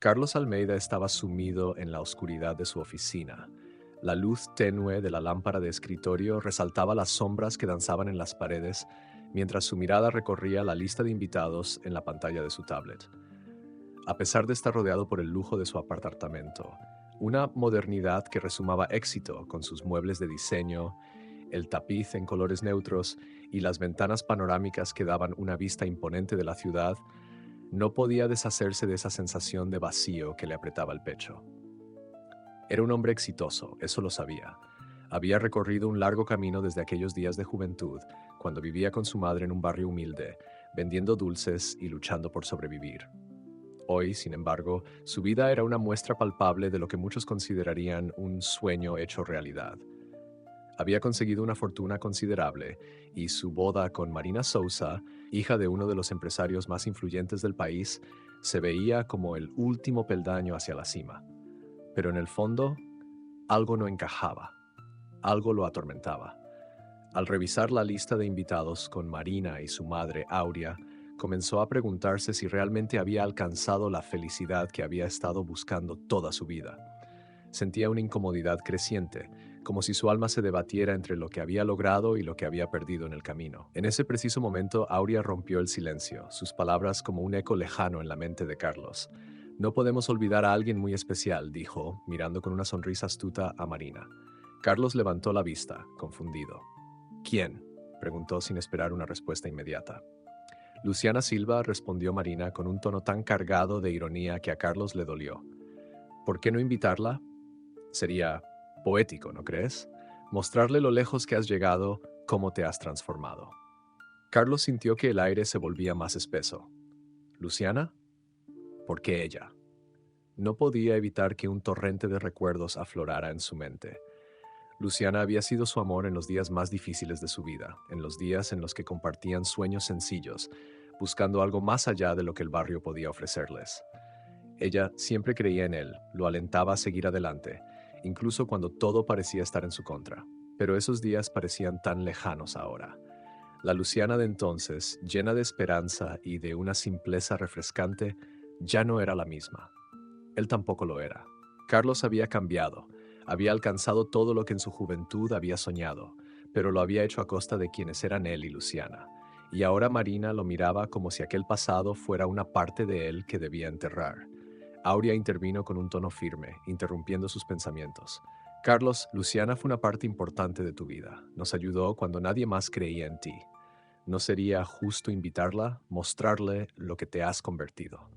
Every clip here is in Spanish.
Carlos Almeida estaba sumido en la oscuridad de su oficina. La luz tenue de la lámpara de escritorio resaltaba las sombras que danzaban en las paredes mientras su mirada recorría la lista de invitados en la pantalla de su tablet. A pesar de estar rodeado por el lujo de su apartamento, una modernidad que resumaba éxito con sus muebles de diseño, el tapiz en colores neutros y las ventanas panorámicas que daban una vista imponente de la ciudad, no podía deshacerse de esa sensación de vacío que le apretaba el pecho. Era un hombre exitoso, eso lo sabía. Había recorrido un largo camino desde aquellos días de juventud, cuando vivía con su madre en un barrio humilde, vendiendo dulces y luchando por sobrevivir. Hoy, sin embargo, su vida era una muestra palpable de lo que muchos considerarían un sueño hecho realidad. Había conseguido una fortuna considerable y su boda con Marina Souza, hija de uno de los empresarios más influyentes del país, se veía como el último peldaño hacia la cima. Pero en el fondo, algo no encajaba, algo lo atormentaba. Al revisar la lista de invitados con Marina y su madre, Aurea, comenzó a preguntarse si realmente había alcanzado la felicidad que había estado buscando toda su vida. Sentía una incomodidad creciente, como si su alma se debatiera entre lo que había logrado y lo que había perdido en el camino. En ese preciso momento, Aurea rompió el silencio, sus palabras como un eco lejano en la mente de Carlos. No podemos olvidar a alguien muy especial, dijo, mirando con una sonrisa astuta a Marina. Carlos levantó la vista, confundido. ¿Quién?, preguntó sin esperar una respuesta inmediata. Luciana Silva, respondió Marina con un tono tan cargado de ironía que a Carlos le dolió. ¿Por qué no invitarla? Sería poético, ¿no crees? Mostrarle lo lejos que has llegado, cómo te has transformado. Carlos sintió que el aire se volvía más espeso. ¿Luciana? ¿Por qué ella? No podía evitar que un torrente de recuerdos aflorara en su mente. Luciana había sido su amor en los días más difíciles de su vida, en los días en los que compartían sueños sencillos, buscando algo más allá de lo que el barrio podía ofrecerles. Ella siempre creía en él, lo alentaba a seguir adelante, incluso cuando todo parecía estar en su contra. Pero esos días parecían tan lejanos ahora. La Luciana de entonces, llena de esperanza y de una simpleza refrescante, ya no era la misma. Él tampoco lo era. Carlos había cambiado, había alcanzado todo lo que en su juventud había soñado, pero lo había hecho a costa de quienes eran él y Luciana. Y ahora Marina lo miraba como si aquel pasado fuera una parte de él que debía enterrar. Aurea intervino con un tono firme, interrumpiendo sus pensamientos. Carlos, Luciana fue una parte importante de tu vida. Nos ayudó cuando nadie más creía en ti. ¿No sería justo invitarla, mostrarle lo que te has convertido?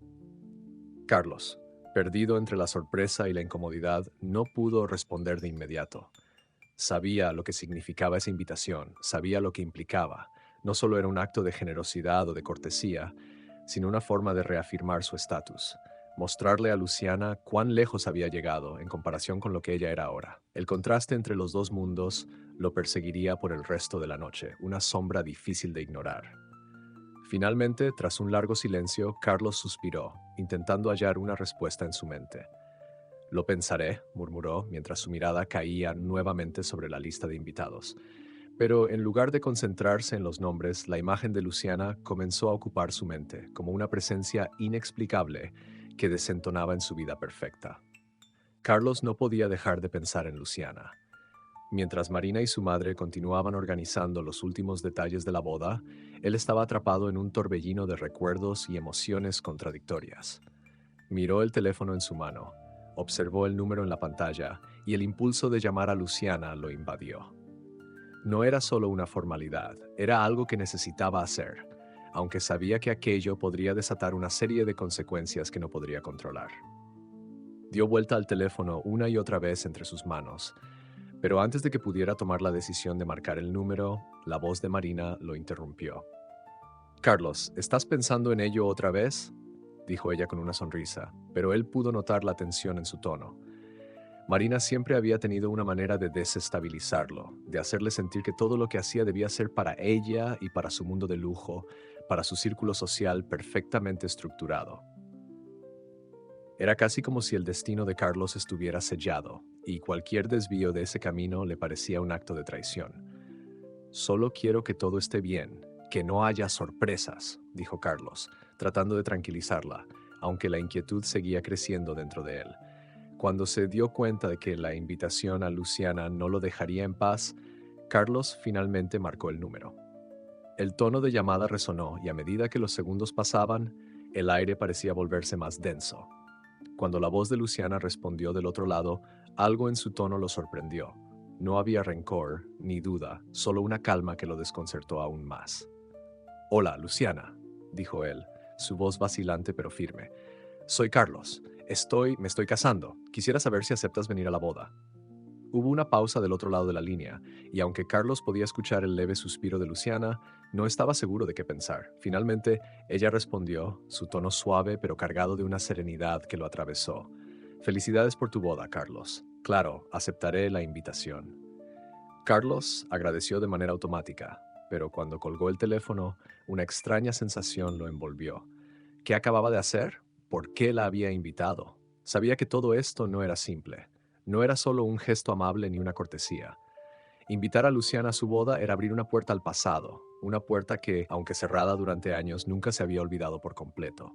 Carlos, perdido entre la sorpresa y la incomodidad, no pudo responder de inmediato. Sabía lo que significaba esa invitación, sabía lo que implicaba. No solo era un acto de generosidad o de cortesía, sino una forma de reafirmar su estatus, mostrarle a Luciana cuán lejos había llegado en comparación con lo que ella era ahora. El contraste entre los dos mundos lo perseguiría por el resto de la noche, una sombra difícil de ignorar. Finalmente, tras un largo silencio, Carlos suspiró, intentando hallar una respuesta en su mente. Lo pensaré, murmuró, mientras su mirada caía nuevamente sobre la lista de invitados. Pero en lugar de concentrarse en los nombres, la imagen de Luciana comenzó a ocupar su mente, como una presencia inexplicable que desentonaba en su vida perfecta. Carlos no podía dejar de pensar en Luciana. Mientras Marina y su madre continuaban organizando los últimos detalles de la boda, él estaba atrapado en un torbellino de recuerdos y emociones contradictorias. Miró el teléfono en su mano, observó el número en la pantalla y el impulso de llamar a Luciana lo invadió. No era solo una formalidad, era algo que necesitaba hacer, aunque sabía que aquello podría desatar una serie de consecuencias que no podría controlar. Dio vuelta al teléfono una y otra vez entre sus manos, pero antes de que pudiera tomar la decisión de marcar el número, la voz de Marina lo interrumpió. «Carlos, ¿estás pensando en ello otra vez?», dijo ella con una sonrisa, pero él pudo notar la tensión en su tono. Marina siempre había tenido una manera de desestabilizarlo, de hacerle sentir que todo lo que hacía debía ser para ella y para su mundo de lujo, para su círculo social perfectamente estructurado. Era casi como si el destino de Carlos estuviera sellado, y cualquier desvío de ese camino le parecía un acto de traición. «Solo quiero que todo esté bien, que no haya sorpresas», dijo Carlos, tratando de tranquilizarla, aunque la inquietud seguía creciendo dentro de él. Cuando se dio cuenta de que la invitación a Luciana no lo dejaría en paz, Carlos finalmente marcó el número. El tono de llamada resonó y a medida que los segundos pasaban, el aire parecía volverse más denso. Cuando la voz de Luciana respondió del otro lado, algo en su tono lo sorprendió. No había rencor ni duda, solo una calma que lo desconcertó aún más. «Hola, Luciana», dijo él, su voz vacilante pero firme. «Soy Carlos. Me estoy casando. Quisiera saber si aceptas venir a la boda». Hubo una pausa del otro lado de la línea, y aunque Carlos podía escuchar el leve suspiro de Luciana, no estaba seguro de qué pensar. Finalmente, ella respondió, su tono suave pero cargado de una serenidad que lo atravesó. «Felicidades por tu boda, Carlos. Claro, aceptaré la invitación». Carlos agradeció de manera automática, pero cuando colgó el teléfono, una extraña sensación lo envolvió. ¿Qué acababa de hacer? ¿Por qué la había invitado? Sabía que todo esto no era simple. No era solo un gesto amable ni una cortesía. Invitar a Luciana a su boda era abrir una puerta al pasado, una puerta que, aunque cerrada durante años, nunca se había olvidado por completo.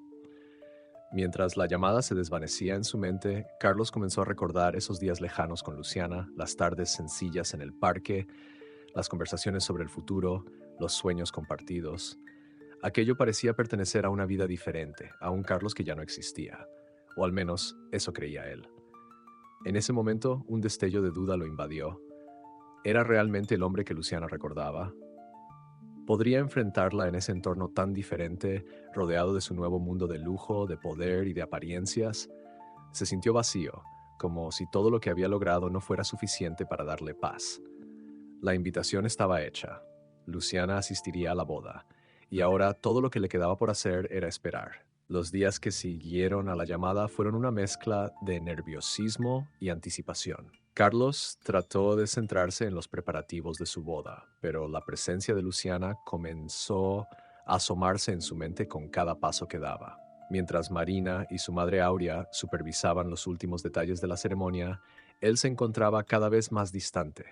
Mientras la llamada se desvanecía en su mente, Carlos comenzó a recordar esos días lejanos con Luciana, las tardes sencillas en el parque, las conversaciones sobre el futuro, los sueños compartidos. Aquello parecía pertenecer a una vida diferente, a un Carlos que ya no existía, o al menos eso creía él. En ese momento, un destello de duda lo invadió. ¿Era realmente el hombre que Luciana recordaba? ¿Podría enfrentarla en ese entorno tan diferente, rodeado de su nuevo mundo de lujo, de poder y de apariencias? Se sintió vacío, como si todo lo que había logrado no fuera suficiente para darle paz. La invitación estaba hecha. Luciana asistiría a la boda, y ahora todo lo que le quedaba por hacer era esperar. Los días que siguieron a la llamada fueron una mezcla de nerviosismo y anticipación. Carlos trató de centrarse en los preparativos de su boda, pero la presencia de Luciana comenzó a asomarse en su mente con cada paso que daba. Mientras Marina y su madre Aurea supervisaban los últimos detalles de la ceremonia, él se encontraba cada vez más distante,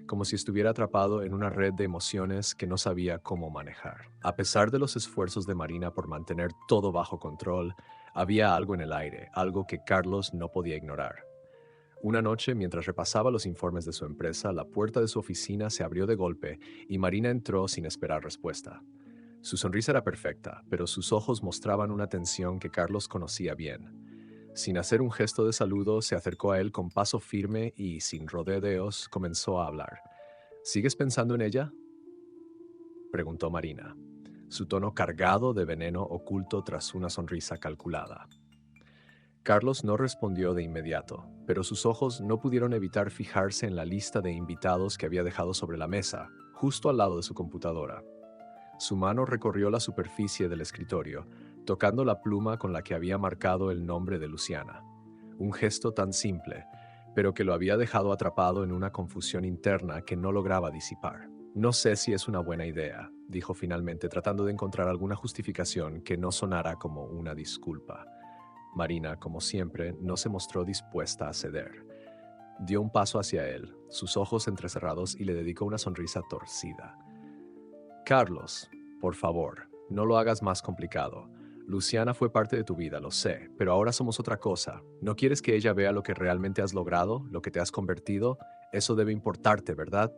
como si estuviera atrapado en una red de emociones que no sabía cómo manejar. A pesar de los esfuerzos de Marina por mantener todo bajo control, había algo en el aire, algo que Carlos no podía ignorar. Una noche, mientras repasaba los informes de su empresa, la puerta de su oficina se abrió de golpe y Marina entró sin esperar respuesta. Su sonrisa era perfecta, pero sus ojos mostraban una tensión que Carlos conocía bien. Sin hacer un gesto de saludo, se acercó a él con paso firme y, sin rodeos, comenzó a hablar. «¿Sigues pensando en ella?», preguntó Marina, su tono cargado de veneno oculto tras una sonrisa calculada. Carlos no respondió de inmediato, pero sus ojos no pudieron evitar fijarse en la lista de invitados que había dejado sobre la mesa, justo al lado de su computadora. Su mano recorrió la superficie del escritorio, tocando la pluma con la que había marcado el nombre de Luciana. Un gesto tan simple, pero que lo había dejado atrapado en una confusión interna que no lograba disipar. «No sé si es una buena idea», dijo finalmente, tratando de encontrar alguna justificación que no sonara como una disculpa. Marina, como siempre, no se mostró dispuesta a ceder. Dio un paso hacia él, sus ojos entrecerrados, y le dedicó una sonrisa torcida. «Carlos, por favor, no lo hagas más complicado. Luciana fue parte de tu vida, lo sé, pero ahora somos otra cosa. ¿No quieres que ella vea lo que realmente has logrado, lo que te has convertido? Eso debe importarte, ¿verdad?».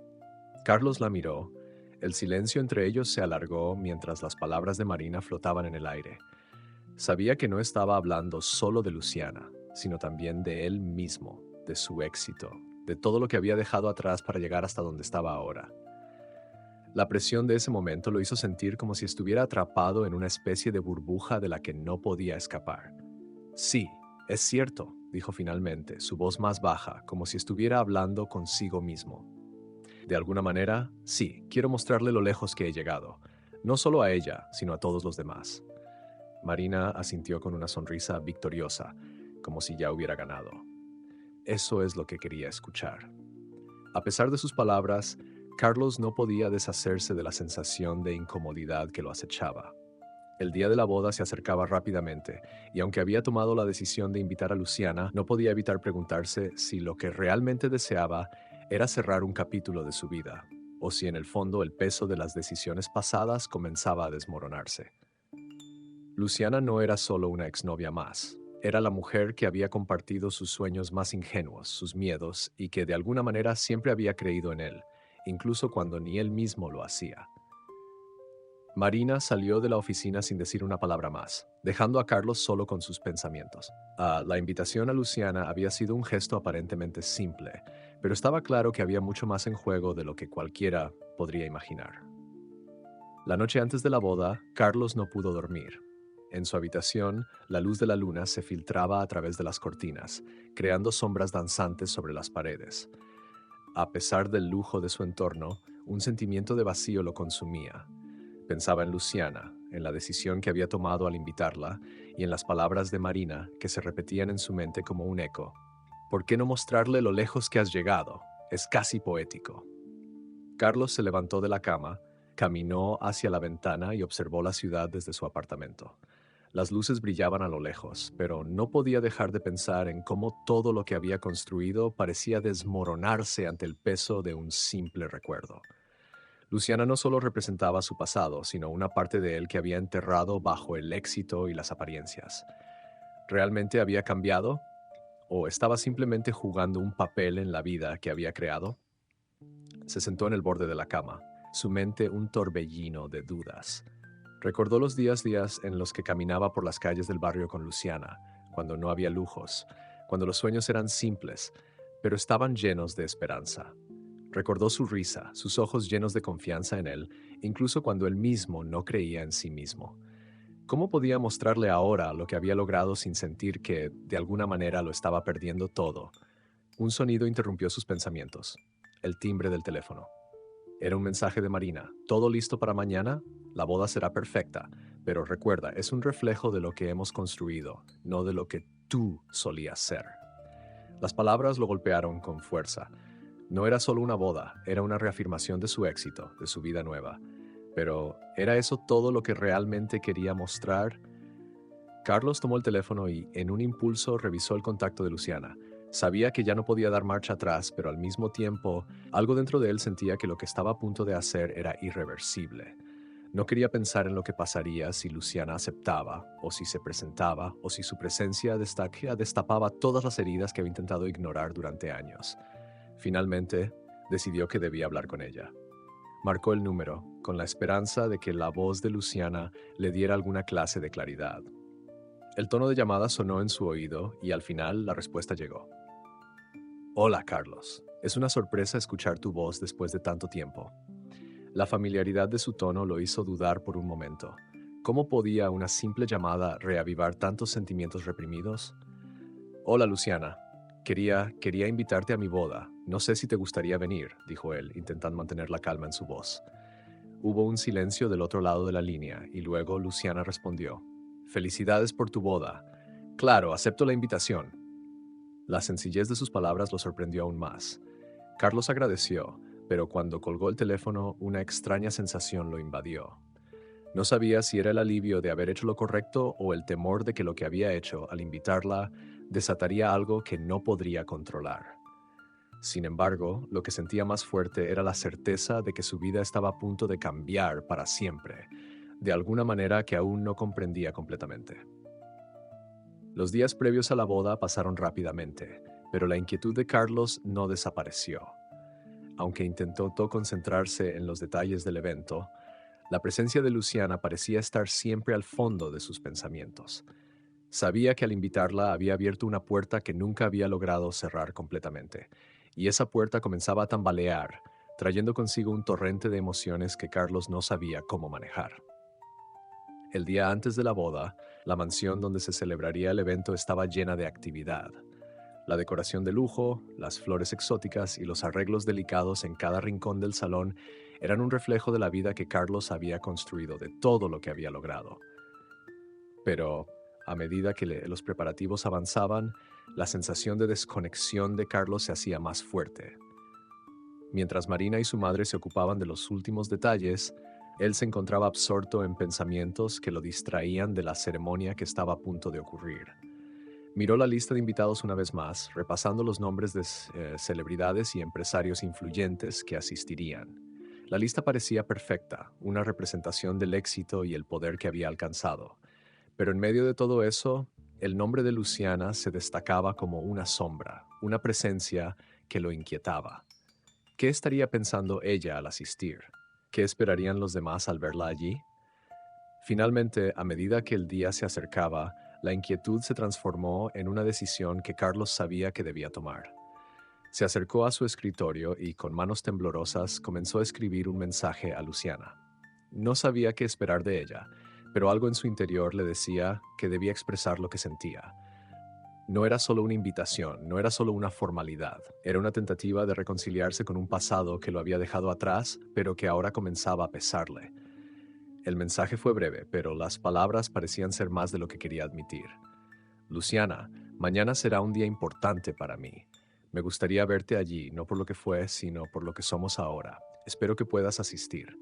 Carlos la miró. El silencio entre ellos se alargó mientras las palabras de Marina flotaban en el aire. Sabía que no estaba hablando solo de Luciana, sino también de él mismo, de su éxito, de todo lo que había dejado atrás para llegar hasta donde estaba ahora. La presión de ese momento lo hizo sentir como si estuviera atrapado en una especie de burbuja de la que no podía escapar. «Sí, es cierto», dijo finalmente, su voz más baja, como si estuviera hablando consigo mismo. «De alguna manera, sí, quiero mostrarle lo lejos que he llegado, no solo a ella, sino a todos los demás». Marina asintió con una sonrisa victoriosa, como si ya hubiera ganado. Eso es lo que quería escuchar. A pesar de sus palabras, Carlos no podía deshacerse de la sensación de incomodidad que lo acechaba. El día de la boda se acercaba rápidamente, y aunque había tomado la decisión de invitar a Luciana, no podía evitar preguntarse si lo que realmente deseaba era cerrar un capítulo de su vida, o si en el fondo el peso de las decisiones pasadas comenzaba a desmoronarse. Luciana no era solo una exnovia más. Era la mujer que había compartido sus sueños más ingenuos, sus miedos, y que de alguna manera siempre había creído en él, incluso cuando ni él mismo lo hacía. Marina salió de la oficina sin decir una palabra más, dejando a Carlos solo con sus pensamientos. La invitación a Luciana había sido un gesto aparentemente simple, pero estaba claro que había mucho más en juego de lo que cualquiera podría imaginar. La noche antes de la boda, Carlos no pudo dormir. En su habitación, la luz de la luna se filtraba a través de las cortinas, creando sombras danzantes sobre las paredes. A pesar del lujo de su entorno, un sentimiento de vacío lo consumía. Pensaba en Luciana, en la decisión que había tomado al invitarla y en las palabras de Marina que se repetían en su mente como un eco. ¿Por qué no mostrarle lo lejos que has llegado? Es casi poético. Carlos se levantó de la cama, caminó hacia la ventana y observó la ciudad desde su apartamento. Las luces brillaban a lo lejos, pero no podía dejar de pensar en cómo todo lo que había construido parecía desmoronarse ante el peso de un simple recuerdo. Luciana no solo representaba su pasado, sino una parte de él que había enterrado bajo el éxito y las apariencias. ¿Realmente había cambiado? ¿O estaba simplemente jugando un papel en la vida que había creado? Se sentó en el borde de la cama, su mente un torbellino de dudas. Recordó los días en los que caminaba por las calles del barrio con Luciana, cuando no había lujos, cuando los sueños eran simples, pero estaban llenos de esperanza. Recordó su risa, sus ojos llenos de confianza en él, incluso cuando él mismo no creía en sí mismo. ¿Cómo podía mostrarle ahora lo que había logrado sin sentir que, de alguna manera, lo estaba perdiendo todo? Un sonido interrumpió sus pensamientos. El timbre del teléfono. Era un mensaje de Marina. ¿Todo listo para mañana? La boda será perfecta, pero recuerda, es un reflejo de lo que hemos construido, no de lo que tú solías ser. Las palabras lo golpearon con fuerza. No era solo una boda, era una reafirmación de su éxito, de su vida nueva. Pero, ¿era eso todo lo que realmente quería mostrar? Carlos tomó el teléfono y, en un impulso, revisó el contacto de Luciana. Sabía que ya no podía dar marcha atrás, pero al mismo tiempo, algo dentro de él sentía que lo que estaba a punto de hacer era irreversible. No quería pensar en lo que pasaría si Luciana aceptaba, o si se presentaba, o si su presencia destapaba todas las heridas que había intentado ignorar durante años. Finalmente, decidió que debía hablar con ella. Marcó el número, con la esperanza de que la voz de Luciana le diera alguna clase de claridad. El tono de llamada sonó en su oído y al final la respuesta llegó. Hola, Carlos. Es una sorpresa escuchar tu voz después de tanto tiempo. La familiaridad de su tono lo hizo dudar por un momento. ¿Cómo podía una simple llamada reavivar tantos sentimientos reprimidos? Hola, Luciana. Quería invitarte a mi boda. No sé si te gustaría venir, dijo él, intentando mantener la calma en su voz. Hubo un silencio del otro lado de la línea y luego Luciana respondió. Felicidades por tu boda. Claro, acepto la invitación. La sencillez de sus palabras lo sorprendió aún más. Carlos agradeció, pero cuando colgó el teléfono, una extraña sensación lo invadió. No sabía si era el alivio de haber hecho lo correcto o el temor de que lo que había hecho al invitarla desataría algo que no podría controlar. Sin embargo, lo que sentía más fuerte era la certeza de que su vida estaba a punto de cambiar para siempre, de alguna manera que aún no comprendía completamente. Los días previos a la boda pasaron rápidamente, pero la inquietud de Carlos no desapareció. Aunque intentó concentrarse en los detalles del evento, la presencia de Luciana parecía estar siempre al fondo de sus pensamientos. Sabía que al invitarla había abierto una puerta que nunca había logrado cerrar completamente, y esa puerta comenzaba a tambalear, trayendo consigo un torrente de emociones que Carlos no sabía cómo manejar. El día antes de la boda, la mansión donde se celebraría el evento estaba llena de actividad. La decoración de lujo, las flores exóticas y los arreglos delicados en cada rincón del salón eran un reflejo de la vida que Carlos había construido, de todo lo que había logrado. Pero, a medida que los preparativos avanzaban, la sensación de desconexión de Carlos se hacía más fuerte. Mientras Marina y su madre se ocupaban de los últimos detalles, él se encontraba absorto en pensamientos que lo distraían de la ceremonia que estaba a punto de ocurrir. Miró la lista de invitados una vez más, repasando los nombres de celebridades y empresarios influyentes que asistirían. La lista parecía perfecta, una representación del éxito y el poder que había alcanzado. Pero en medio de todo eso, el nombre de Luciana se destacaba como una sombra, una presencia que lo inquietaba. ¿Qué estaría pensando ella al asistir? ¿Qué esperarían los demás al verla allí? Finalmente, a medida que el día se acercaba, la inquietud se transformó en una decisión que Carlos sabía que debía tomar. Se acercó a su escritorio y con manos temblorosas comenzó a escribir un mensaje a Luciana. No sabía qué esperar de ella, pero algo en su interior le decía que debía expresar lo que sentía. No era solo una invitación, no era solo una formalidad, era una tentativa de reconciliarse con un pasado que lo había dejado atrás, pero que ahora comenzaba a pesarle. El mensaje fue breve, pero las palabras parecían ser más de lo que quería admitir. Luciana, mañana será un día importante para mí. Me gustaría verte allí, no por lo que fue, sino por lo que somos ahora. Espero que puedas asistir.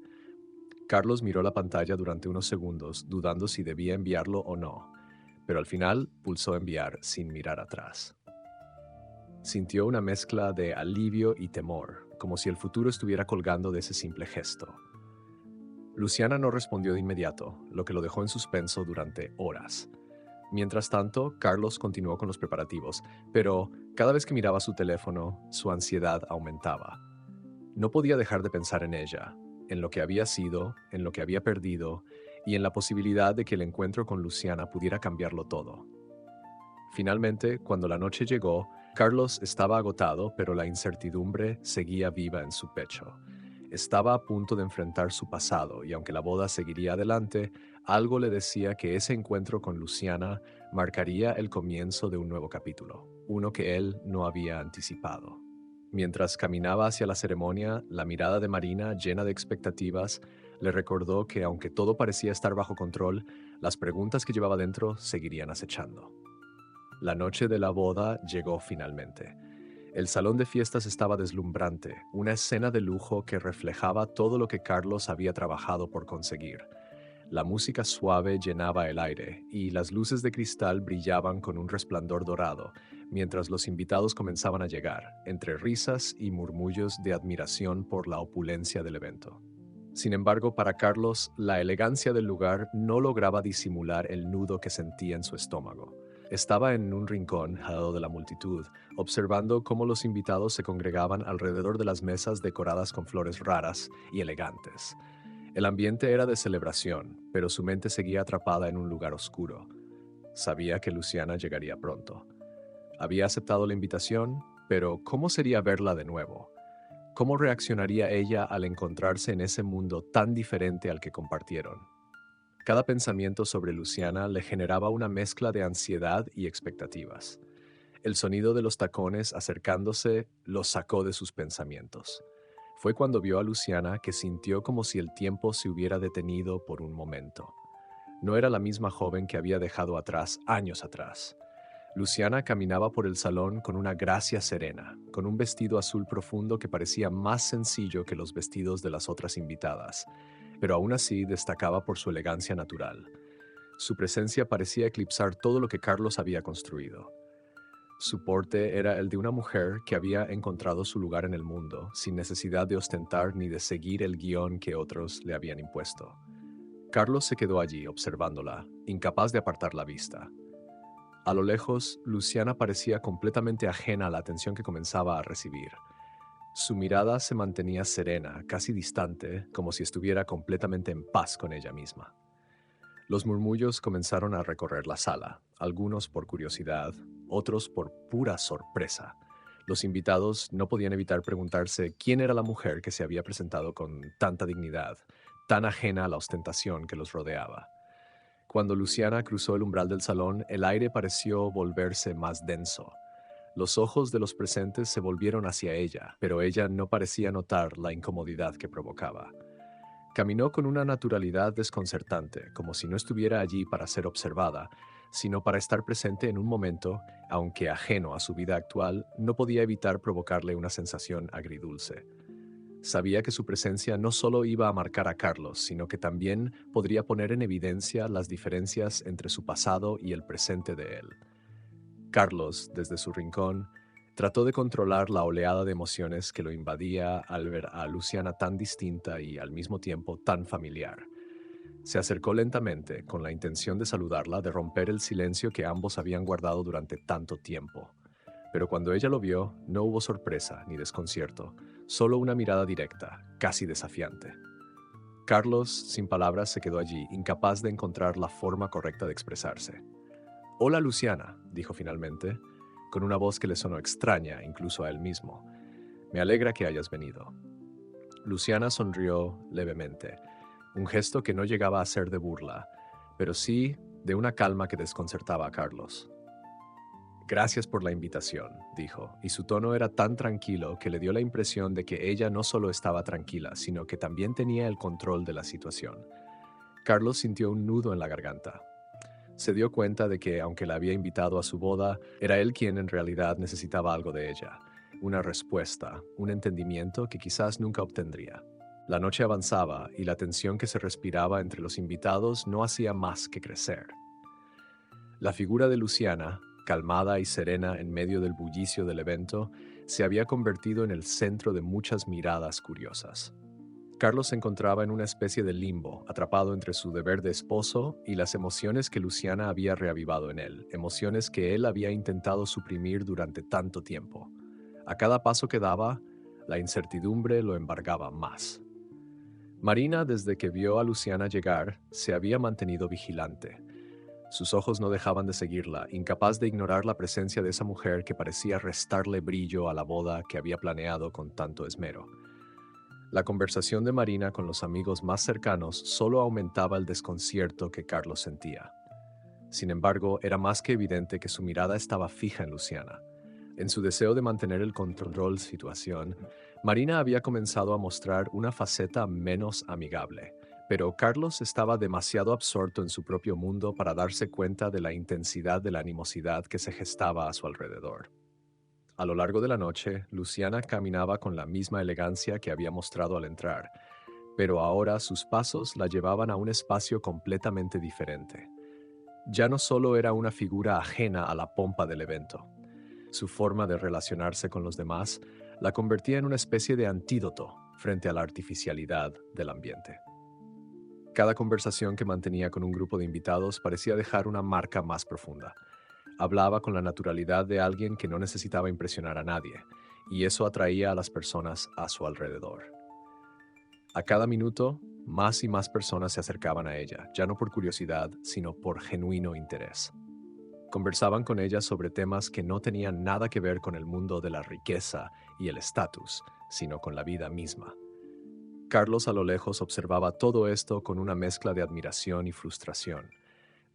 Carlos miró la pantalla durante unos segundos, dudando si debía enviarlo o no, pero al final pulsó enviar sin mirar atrás. Sintió una mezcla de alivio y temor, como si el futuro estuviera colgando de ese simple gesto. Luciana no respondió de inmediato, lo que lo dejó en suspenso durante horas. Mientras tanto, Carlos continuó con los preparativos, pero cada vez que miraba su teléfono, su ansiedad aumentaba. No podía dejar de pensar en ella, en lo que había sido, en lo que había perdido y en la posibilidad de que el encuentro con Luciana pudiera cambiarlo todo. Finalmente, cuando la noche llegó, Carlos estaba agotado, pero la incertidumbre seguía viva en su pecho. Estaba a punto de enfrentar su pasado y aunque la boda seguiría adelante, algo le decía que ese encuentro con Luciana marcaría el comienzo de un nuevo capítulo, uno que él no había anticipado. Mientras caminaba hacia la ceremonia, la mirada de Marina, llena de expectativas, le recordó que aunque todo parecía estar bajo control, las preguntas que llevaba dentro seguirían acechando. La noche de la boda llegó finalmente. El salón de fiestas estaba deslumbrante, una escena de lujo que reflejaba todo lo que Carlos había trabajado por conseguir. La música suave llenaba el aire y las luces de cristal brillaban con un resplandor dorado, mientras los invitados comenzaban a llegar, entre risas y murmullos de admiración por la opulencia del evento. Sin embargo, para Carlos, la elegancia del lugar no lograba disimular el nudo que sentía en su estómago. Estaba en un rincón, al lado de la multitud, observando cómo los invitados se congregaban alrededor de las mesas decoradas con flores raras y elegantes. El ambiente era de celebración, pero su mente seguía atrapada en un lugar oscuro. Sabía que Luciana llegaría pronto. Había aceptado la invitación, pero ¿cómo sería verla de nuevo? ¿Cómo reaccionaría ella al encontrarse en ese mundo tan diferente al que compartieron? Cada pensamiento sobre Luciana le generaba una mezcla de ansiedad y expectativas. El sonido de los tacones acercándose lo sacó de sus pensamientos. Fue cuando vio a Luciana que sintió como si el tiempo se hubiera detenido por un momento. No era la misma joven que había dejado atrás años atrás. Luciana caminaba por el salón con una gracia serena, con un vestido azul profundo que parecía más sencillo que los vestidos de las otras invitadas, pero aún así destacaba por su elegancia natural. Su presencia parecía eclipsar todo lo que Carlos había construido. Su porte era el de una mujer que había encontrado su lugar en el mundo, sin necesidad de ostentar ni de seguir el guión que otros le habían impuesto. Carlos se quedó allí observándola, incapaz de apartar la vista. A lo lejos, Luciana parecía completamente ajena a la atención que comenzaba a recibir. Su mirada se mantenía serena, casi distante, como si estuviera completamente en paz con ella misma. Los murmullos comenzaron a recorrer la sala, algunos por curiosidad, otros por pura sorpresa. Los invitados no podían evitar preguntarse quién era la mujer que se había presentado con tanta dignidad, tan ajena a la ostentación que los rodeaba. Cuando Luciana cruzó el umbral del salón, el aire pareció volverse más denso. Los ojos de los presentes se volvieron hacia ella, pero ella no parecía notar la incomodidad que provocaba. Caminó con una naturalidad desconcertante, como si no estuviera allí para ser observada, sino para estar presente en un momento, aunque ajeno a su vida actual, no podía evitar provocarle una sensación agridulce. Sabía que su presencia no solo iba a marcar a Carlos, sino que también podría poner en evidencia las diferencias entre su pasado y el presente de él. Carlos, desde su rincón, trató de controlar la oleada de emociones que lo invadía al ver a Luciana tan distinta y al mismo tiempo tan familiar. Se acercó lentamente, con la intención de saludarla, de romper el silencio que ambos habían guardado durante tanto tiempo. Pero cuando ella lo vio, no hubo sorpresa ni desconcierto, solo una mirada directa, casi desafiante. Carlos, sin palabras, se quedó allí, incapaz de encontrar la forma correcta de expresarse. «Hola, Luciana», dijo finalmente, con una voz que le sonó extraña incluso a él mismo. «Me alegra que hayas venido». Luciana sonrió levemente, un gesto que no llegaba a ser de burla, pero sí de una calma que desconcertaba a Carlos. «Gracias por la invitación», dijo, y su tono era tan tranquilo que le dio la impresión de que ella no solo estaba tranquila, sino que también tenía el control de la situación. Carlos sintió un nudo en la garganta. Se dio cuenta de que, aunque la había invitado a su boda, era él quien en realidad necesitaba algo de ella, una respuesta, un entendimiento que quizás nunca obtendría. La noche avanzaba y la tensión que se respiraba entre los invitados no hacía más que crecer. La figura de Luciana, calmada y serena en medio del bullicio del evento, se había convertido en el centro de muchas miradas curiosas. Carlos se encontraba en una especie de limbo, atrapado entre su deber de esposo y las emociones que Luciana había reavivado en él, emociones que él había intentado suprimir durante tanto tiempo. A cada paso que daba, la incertidumbre lo embargaba más. Marina, desde que vio a Luciana llegar, se había mantenido vigilante. Sus ojos no dejaban de seguirla, incapaz de ignorar la presencia de esa mujer que parecía restarle brillo a la boda que había planeado con tanto esmero. La conversación de Marina con los amigos más cercanos solo aumentaba el desconcierto que Carlos sentía. Sin embargo, era más que evidente que su mirada estaba fija en Luciana. En su deseo de mantener el control de la situación, Marina había comenzado a mostrar una faceta menos amigable, pero Carlos estaba demasiado absorto en su propio mundo para darse cuenta de la intensidad de la animosidad que se gestaba a su alrededor. A lo largo de la noche, Luciana caminaba con la misma elegancia que había mostrado al entrar, pero ahora sus pasos la llevaban a un espacio completamente diferente. Ya no solo era una figura ajena a la pompa del evento. Su forma de relacionarse con los demás la convertía en una especie de antídoto frente a la artificialidad del ambiente. Cada conversación que mantenía con un grupo de invitados parecía dejar una marca más profunda. Hablaba con la naturalidad de alguien que no necesitaba impresionar a nadie, y eso atraía a las personas a su alrededor. A cada minuto, más y más personas se acercaban a ella, ya no por curiosidad, sino por genuino interés. Conversaban con ella sobre temas que no tenían nada que ver con el mundo de la riqueza y el estatus, sino con la vida misma. Carlos a lo lejos observaba todo esto con una mezcla de admiración y frustración.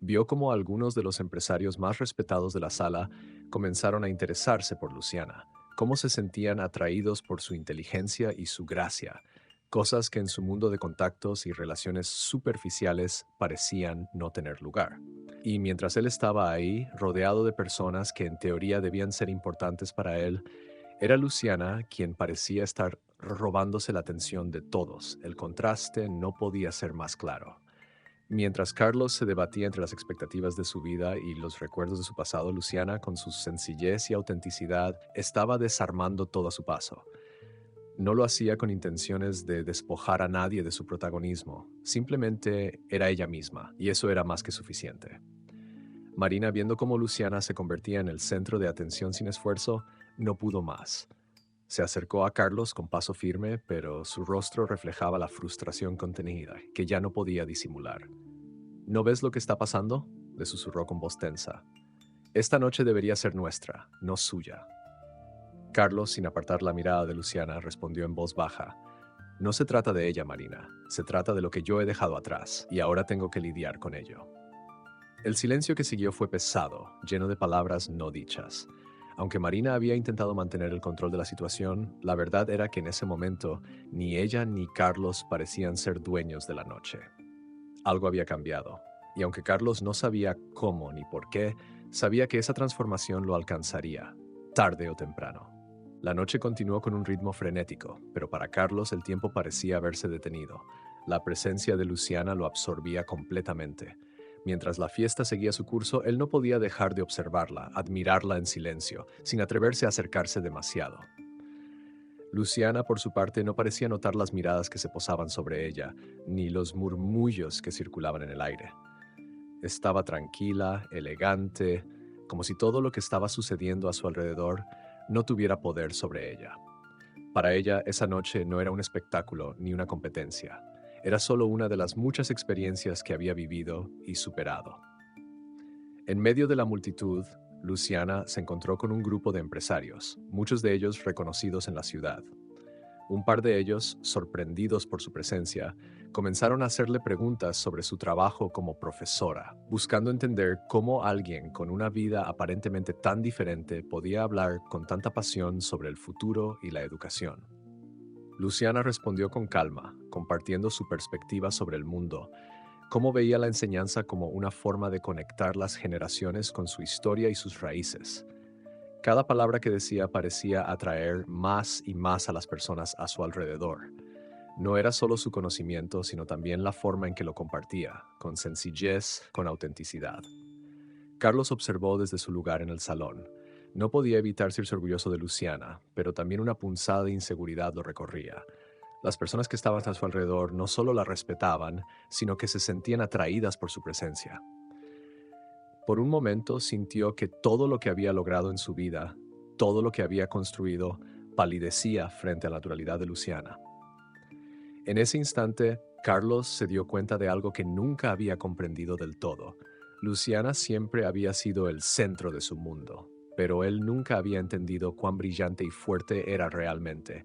Vio cómo algunos de los empresarios más respetados de la sala comenzaron a interesarse por Luciana, cómo se sentían atraídos por su inteligencia y su gracia, cosas que en su mundo de contactos y relaciones superficiales parecían no tener lugar. Y mientras él estaba ahí, rodeado de personas que en teoría debían ser importantes para él, era Luciana quien parecía estar robándose la atención de todos. El contraste no podía ser más claro. Mientras Carlos se debatía entre las expectativas de su vida y los recuerdos de su pasado, Luciana, con su sencillez y autenticidad, estaba desarmando todo a su paso. No lo hacía con intenciones de despojar a nadie de su protagonismo, simplemente era ella misma, y eso era más que suficiente. Marina, viendo cómo Luciana se convertía en el centro de atención sin esfuerzo, no pudo más. Se acercó a Carlos con paso firme, pero su rostro reflejaba la frustración contenida, que ya no podía disimular. «¿No ves lo que está pasando?», le susurró con voz tensa. «Esta noche debería ser nuestra, no suya». Carlos, sin apartar la mirada de Luciana, respondió en voz baja. «No se trata de ella, Marina. Se trata de lo que yo he dejado atrás, y ahora tengo que lidiar con ello». El silencio que siguió fue pesado, lleno de palabras no dichas. Aunque Marina había intentado mantener el control de la situación, la verdad era que en ese momento ni ella ni Carlos parecían ser dueños de la noche. Algo había cambiado, y aunque Carlos no sabía cómo ni por qué, sabía que esa transformación lo alcanzaría, tarde o temprano. La noche continuó con un ritmo frenético, pero para Carlos el tiempo parecía haberse detenido. La presencia de Luciana lo absorbía completamente. Mientras la fiesta seguía su curso, él no podía dejar de observarla, admirarla en silencio, sin atreverse a acercarse demasiado. Luciana, por su parte, no parecía notar las miradas que se posaban sobre ella, ni los murmullos que circulaban en el aire. Estaba tranquila, elegante, como si todo lo que estaba sucediendo a su alrededor no tuviera poder sobre ella. Para ella, esa noche no era un espectáculo ni una competencia. Era solo una de las muchas experiencias que había vivido y superado. En medio de la multitud, Luciana se encontró con un grupo de empresarios, muchos de ellos reconocidos en la ciudad. Un par de ellos, sorprendidos por su presencia, comenzaron a hacerle preguntas sobre su trabajo como profesora, buscando entender cómo alguien con una vida aparentemente tan diferente podía hablar con tanta pasión sobre el futuro y la educación. Luciana respondió con calma, compartiendo su perspectiva sobre el mundo, cómo veía la enseñanza como una forma de conectar las generaciones con su historia y sus raíces. Cada palabra que decía parecía atraer más y más a las personas a su alrededor. No era solo su conocimiento, sino también la forma en que lo compartía, con sencillez, con autenticidad. Carlos observó desde su lugar en el salón. No podía evitar sentirse orgulloso de Luciana, pero también una punzada de inseguridad lo recorría. Las personas que estaban a su alrededor no solo la respetaban, sino que se sentían atraídas por su presencia. Por un momento sintió que todo lo que había logrado en su vida, todo lo que había construido, palidecía frente a la naturalidad de Luciana. En ese instante, Carlos se dio cuenta de algo que nunca había comprendido del todo. Luciana siempre había sido el centro de su mundo, pero él nunca había entendido cuán brillante y fuerte era realmente,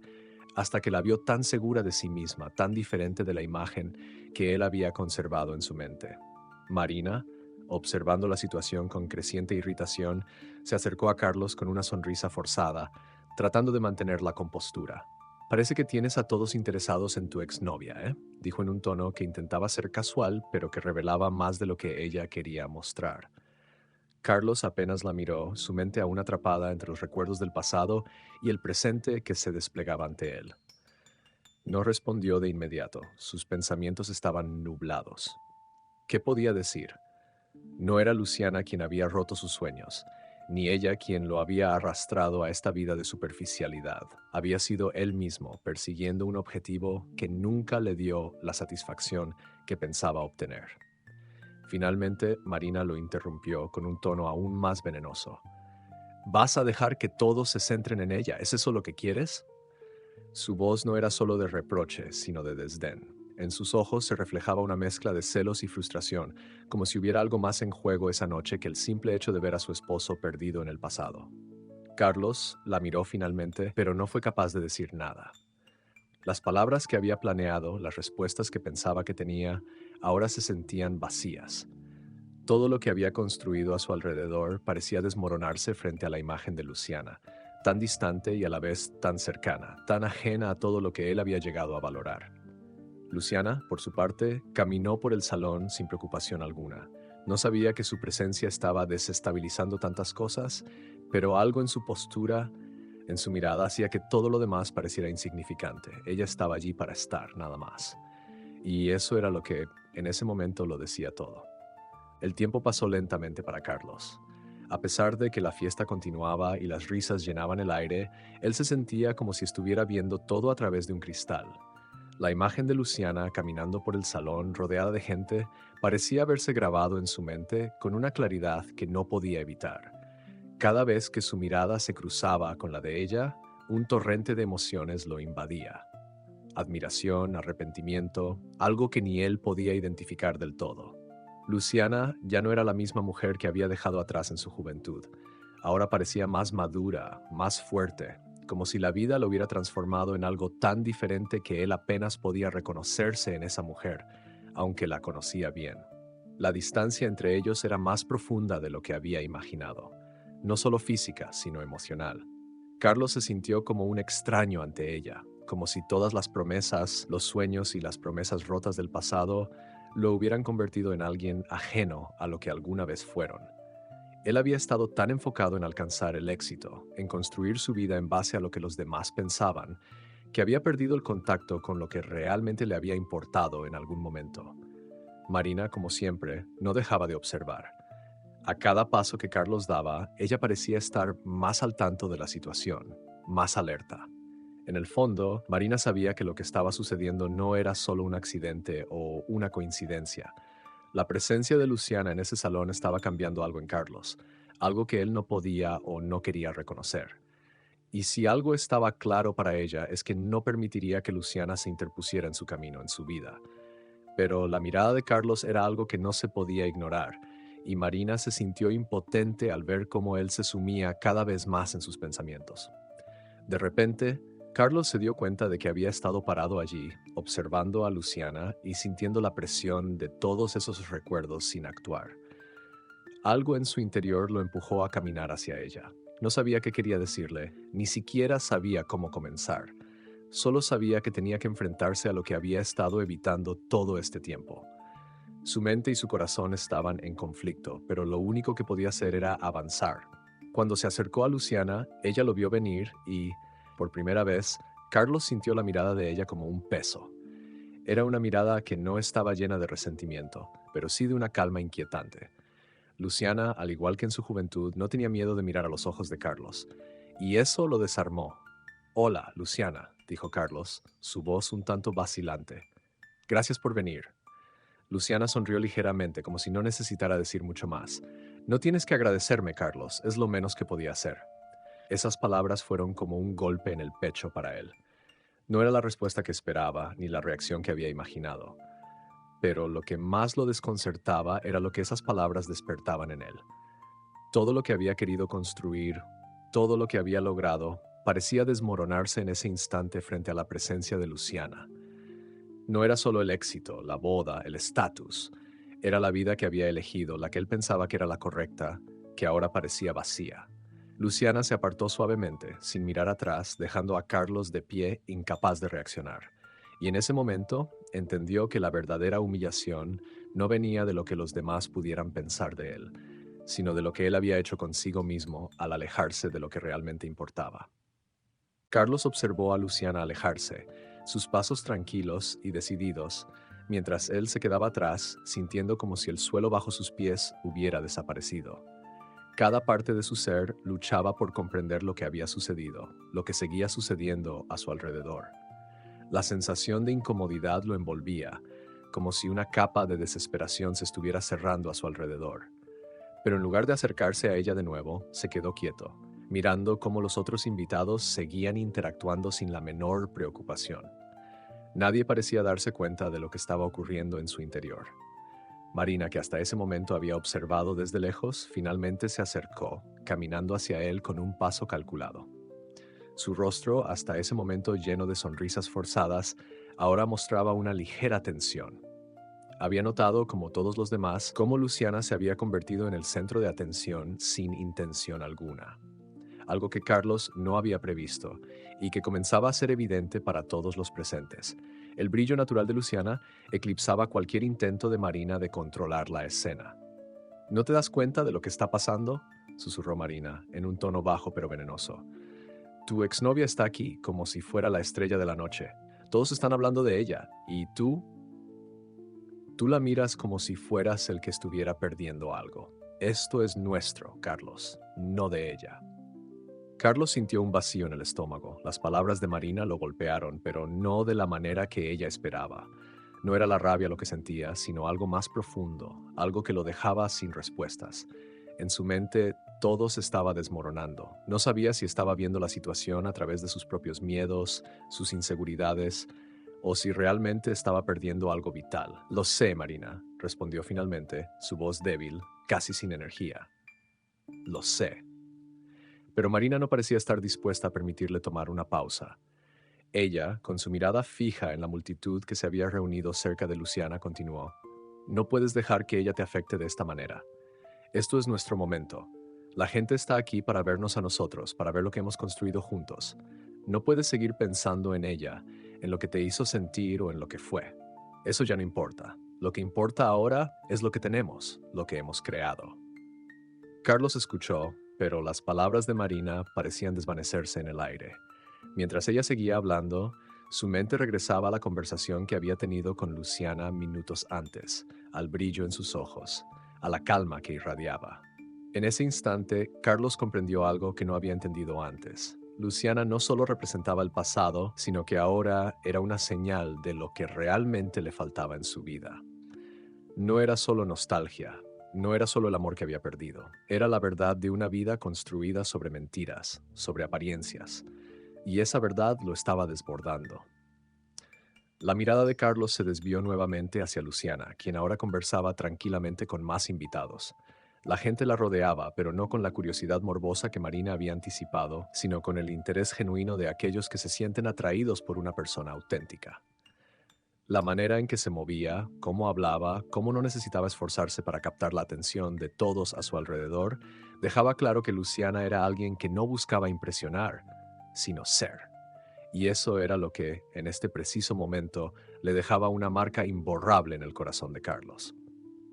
hasta que la vio tan segura de sí misma, tan diferente de la imagen que él había conservado en su mente. Marina, observando la situación con creciente irritación, se acercó a Carlos con una sonrisa forzada, tratando de mantener la compostura. «Parece que tienes a todos interesados en tu exnovia, ¿eh?», dijo en un tono que intentaba ser casual, pero que revelaba más de lo que ella quería mostrar. Carlos apenas la miró, su mente aún atrapada entre los recuerdos del pasado y el presente que se desplegaba ante él. No respondió de inmediato, sus pensamientos estaban nublados. ¿Qué podía decir? No era Luciana quien había roto sus sueños, ni ella quien lo había arrastrado a esta vida de superficialidad. Había sido él mismo persiguiendo un objetivo que nunca le dio la satisfacción que pensaba obtener. Finalmente, Marina lo interrumpió con un tono aún más venenoso. «¿Vas a dejar que todos se centren en ella? ¿Es eso lo que quieres?». Su voz no era solo de reproche, sino de desdén. En sus ojos se reflejaba una mezcla de celos y frustración, como si hubiera algo más en juego esa noche que el simple hecho de ver a su esposo perdido en el pasado. Carlos la miró finalmente, pero no fue capaz de decir nada. Las palabras que había planeado, las respuestas que pensaba que tenía, ahora se sentían vacías. Todo lo que había construido a su alrededor parecía desmoronarse frente a la imagen de Luciana, tan distante y a la vez tan cercana, tan ajena a todo lo que él había llegado a valorar. Luciana, por su parte, caminó por el salón sin preocupación alguna. No sabía que su presencia estaba desestabilizando tantas cosas, pero algo en su postura, en su mirada, hacía que todo lo demás pareciera insignificante. Ella estaba allí para estar, nada más. Y eso era lo que, en ese momento, lo decía todo. El tiempo pasó lentamente para Carlos. A pesar de que la fiesta continuaba y las risas llenaban el aire, él se sentía como si estuviera viendo todo a través de un cristal. La imagen de Luciana caminando por el salón rodeada de gente parecía haberse grabado en su mente con una claridad que no podía evitar. Cada vez que su mirada se cruzaba con la de ella, un torrente de emociones lo invadía. Admiración, arrepentimiento, algo que ni él podía identificar del todo. Luciana ya no era la misma mujer que había dejado atrás en su juventud. Ahora parecía más madura, más fuerte, como si la vida lo hubiera transformado en algo tan diferente que él apenas podía reconocerse en esa mujer, aunque la conocía bien. La distancia entre ellos era más profunda de lo que había imaginado, no solo física, sino emocional. Carlos se sintió como un extraño ante ella, como si todas las promesas, los sueños y las promesas rotas del pasado lo hubieran convertido en alguien ajeno a lo que alguna vez fueron. Él había estado tan enfocado en alcanzar el éxito, en construir su vida en base a lo que los demás pensaban, que había perdido el contacto con lo que realmente le había importado en algún momento. Marina, como siempre, no dejaba de observar. A cada paso que Carlos daba, ella parecía estar más al tanto de la situación, más alerta. En el fondo, Marina sabía que lo que estaba sucediendo no era solo un accidente o una coincidencia. La presencia de Luciana en ese salón estaba cambiando algo en Carlos, algo que él no podía o no quería reconocer. Y si algo estaba claro para ella es que no permitiría que Luciana se interpusiera en su camino, en su vida. Pero la mirada de Carlos era algo que no se podía ignorar, y Marina se sintió impotente al ver cómo él se sumía cada vez más en sus pensamientos. De repente, Carlos se dio cuenta de que había estado parado allí, observando a Luciana y sintiendo la presión de todos esos recuerdos sin actuar. Algo en su interior lo empujó a caminar hacia ella. No sabía qué quería decirle, ni siquiera sabía cómo comenzar. Solo sabía que tenía que enfrentarse a lo que había estado evitando todo este tiempo. Su mente y su corazón estaban en conflicto, pero lo único que podía hacer era avanzar. Cuando se acercó a Luciana, ella lo vio venir y, por primera vez, Carlos sintió la mirada de ella como un peso. Era una mirada que no estaba llena de resentimiento, pero sí de una calma inquietante. Luciana, al igual que en su juventud, no tenía miedo de mirar a los ojos de Carlos, y eso lo desarmó. «Hola, Luciana», dijo Carlos, su voz un tanto vacilante. «Gracias por venir». Luciana sonrió ligeramente, como si no necesitara decir mucho más. «No tienes que agradecerme, Carlos, es lo menos que podía hacer». Esas palabras fueron como un golpe en el pecho para él. No era la respuesta que esperaba, ni la reacción que había imaginado. Pero lo que más lo desconcertaba era lo que esas palabras despertaban en él. Todo lo que había querido construir, todo lo que había logrado, parecía desmoronarse en ese instante frente a la presencia de Luciana. No era solo el éxito, la boda, el estatus. Era la vida que había elegido, la que él pensaba que era la correcta, que ahora parecía vacía. Luciana se apartó suavemente, sin mirar atrás, dejando a Carlos de pie, incapaz de reaccionar. Y en ese momento entendió que la verdadera humillación no venía de lo que los demás pudieran pensar de él, sino de lo que él había hecho consigo mismo al alejarse de lo que realmente importaba. Carlos observó a Luciana alejarse, sus pasos tranquilos y decididos, mientras él se quedaba atrás, sintiendo como si el suelo bajo sus pies hubiera desaparecido. Cada parte de su ser luchaba por comprender lo que había sucedido, lo que seguía sucediendo a su alrededor. La sensación de incomodidad lo envolvía, como si una capa de desesperación se estuviera cerrando a su alrededor. Pero en lugar de acercarse a ella de nuevo, se quedó quieto, mirando cómo los otros invitados seguían interactuando sin la menor preocupación. Nadie parecía darse cuenta de lo que estaba ocurriendo en su interior. Marina, que hasta ese momento había observado desde lejos, finalmente se acercó, caminando hacia él con un paso calculado. Su rostro, hasta ese momento lleno de sonrisas forzadas, ahora mostraba una ligera tensión. Había notado, como todos los demás, cómo Luciana se había convertido en el centro de atención sin intención alguna. Algo que Carlos no había previsto y que comenzaba a ser evidente para todos los presentes. El brillo natural de Luciana eclipsaba cualquier intento de Marina de controlar la escena. ¿No te das cuenta de lo que está pasando?, susurró Marina, en un tono bajo pero venenoso. Tu exnovia está aquí como si fuera la estrella de la noche. Todos están hablando de ella, y tú la miras como si fueras el que estuviera perdiendo algo. Esto es nuestro, Carlos, no de ella. Carlos sintió un vacío en el estómago. Las palabras de Marina lo golpearon, pero no de la manera que ella esperaba. No era la rabia lo que sentía, sino algo más profundo, algo que lo dejaba sin respuestas. En su mente todo se estaba desmoronando. No sabía si estaba viendo la situación a través de sus propios miedos, sus inseguridades, o si realmente estaba perdiendo algo vital. Lo sé, Marina, respondió finalmente, su voz débil, casi sin energía. Lo sé. Pero Marina no parecía estar dispuesta a permitirle tomar una pausa. Ella, con su mirada fija en la multitud que se había reunido cerca de Luciana, continuó. No puedes dejar que ella te afecte de esta manera. Esto es nuestro momento. La gente está aquí para vernos a nosotros, para ver lo que hemos construido juntos. No puedes seguir pensando en ella, en lo que te hizo sentir o en lo que fue. Eso ya no importa. Lo que importa ahora es lo que tenemos, lo que hemos creado. Carlos escuchó, pero las palabras de Marina parecían desvanecerse en el aire. Mientras ella seguía hablando, su mente regresaba a la conversación que había tenido con Luciana minutos antes, al brillo en sus ojos, a la calma que irradiaba. En ese instante, Carlos comprendió algo que no había entendido antes. Luciana no solo representaba el pasado, sino que ahora era una señal de lo que realmente le faltaba en su vida. No era solo nostalgia, no era solo el amor que había perdido, era la verdad de una vida construida sobre mentiras, sobre apariencias, y esa verdad lo estaba desbordando. La mirada de Carlos se desvió nuevamente hacia Luciana, quien ahora conversaba tranquilamente con más invitados. La gente la rodeaba, pero no con la curiosidad morbosa que Marina había anticipado, sino con el interés genuino de aquellos que se sienten atraídos por una persona auténtica. La manera en que se movía, cómo hablaba, cómo no necesitaba esforzarse para captar la atención de todos a su alrededor, dejaba claro que Luciana era alguien que no buscaba impresionar, sino ser. Y eso era lo que, en este preciso momento, le dejaba una marca imborrable en el corazón de Carlos.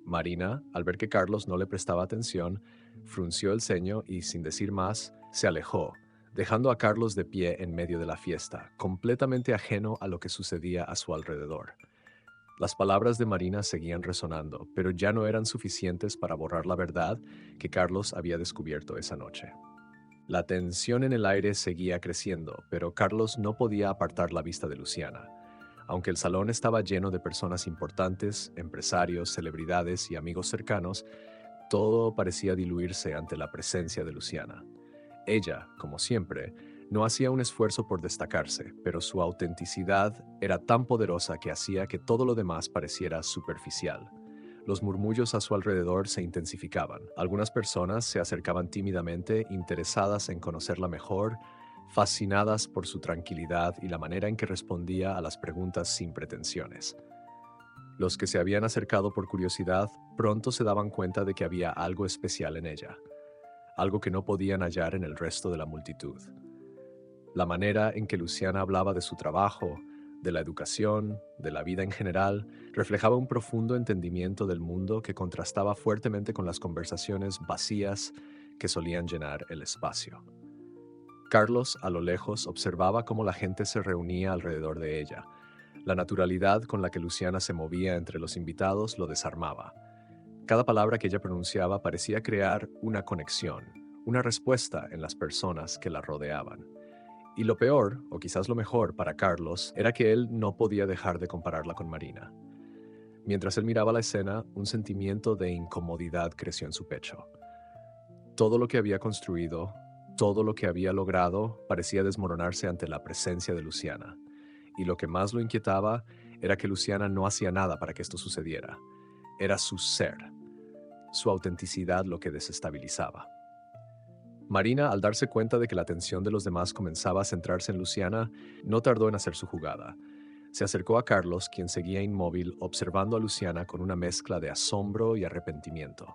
Marina, al ver que Carlos no le prestaba atención, frunció el ceño y, sin decir más, se alejó, dejando a Carlos de pie en medio de la fiesta, completamente ajeno a lo que sucedía a su alrededor. Las palabras de Marina seguían resonando, pero ya no eran suficientes para borrar la verdad que Carlos había descubierto esa noche. La tensión en el aire seguía creciendo, pero Carlos no podía apartar la vista de Luciana. Aunque el salón estaba lleno de personas importantes, empresarios, celebridades y amigos cercanos, todo parecía diluirse ante la presencia de Luciana. Ella, como siempre, no hacía un esfuerzo por destacarse, pero su autenticidad era tan poderosa que hacía que todo lo demás pareciera superficial. Los murmullos a su alrededor se intensificaban. Algunas personas se acercaban tímidamente, interesadas en conocerla mejor, fascinadas por su tranquilidad y la manera en que respondía a las preguntas sin pretensiones. Los que se habían acercado por curiosidad pronto se daban cuenta de que había algo especial en ella, algo que no podían hallar en el resto de la multitud. La manera en que Luciana hablaba de su trabajo, de la educación, de la vida en general, reflejaba un profundo entendimiento del mundo que contrastaba fuertemente con las conversaciones vacías que solían llenar el espacio. Carlos, a lo lejos, observaba cómo la gente se reunía alrededor de ella. La naturalidad con la que Luciana se movía entre los invitados lo desarmaba. Cada palabra que ella pronunciaba parecía crear una conexión, una respuesta en las personas que la rodeaban. Y lo peor, o quizás lo mejor para Carlos, era que él no podía dejar de compararla con Marina. Mientras él miraba la escena, un sentimiento de incomodidad creció en su pecho. Todo lo que había construido, todo lo que había logrado, parecía desmoronarse ante la presencia de Luciana. Y lo que más lo inquietaba era que Luciana no hacía nada para que esto sucediera. Era su ser, su autenticidad lo que desestabilizaba. Marina, al darse cuenta de que la atención de los demás comenzaba a centrarse en Luciana, no tardó en hacer su jugada. Se acercó a Carlos, quien seguía inmóvil, observando a Luciana con una mezcla de asombro y arrepentimiento.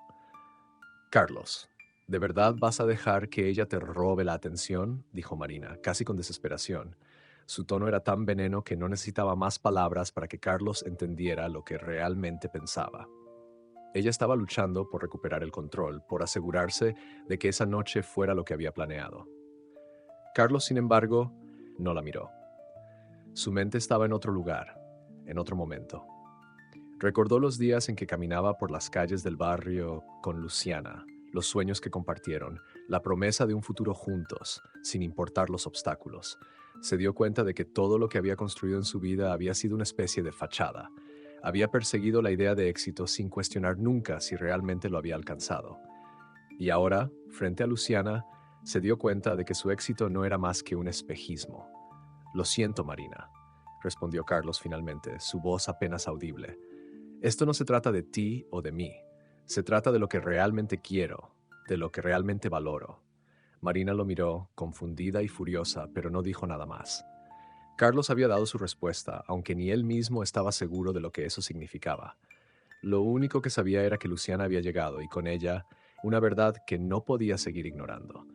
«Carlos, ¿de verdad vas a dejar que ella te robe la atención?», dijo Marina, casi con desesperación. Su tono era tan veneno que no necesitaba más palabras para que Carlos entendiera lo que realmente pensaba. Ella estaba luchando por recuperar el control, por asegurarse de que esa noche fuera lo que había planeado. Carlos, sin embargo, no la miró. Su mente estaba en otro lugar, en otro momento. Recordó los días en que caminaba por las calles del barrio con Luciana, los sueños que compartieron, la promesa de un futuro juntos, sin importar los obstáculos. Se dio cuenta de que todo lo que había construido en su vida había sido una especie de fachada. Había perseguido la idea de éxito sin cuestionar nunca si realmente lo había alcanzado. Y ahora, frente a Luciana, se dio cuenta de que su éxito no era más que un espejismo. «Lo siento, Marina», respondió Carlos finalmente, su voz apenas audible. «Esto no se trata de ti o de mí. Se trata de lo que realmente quiero, de lo que realmente valoro». Marina lo miró, confundida y furiosa, pero no dijo nada más. Carlos había dado su respuesta, aunque ni él mismo estaba seguro de lo que eso significaba. Lo único que sabía era que Luciana había llegado y con ella una verdad que no podía seguir ignorando.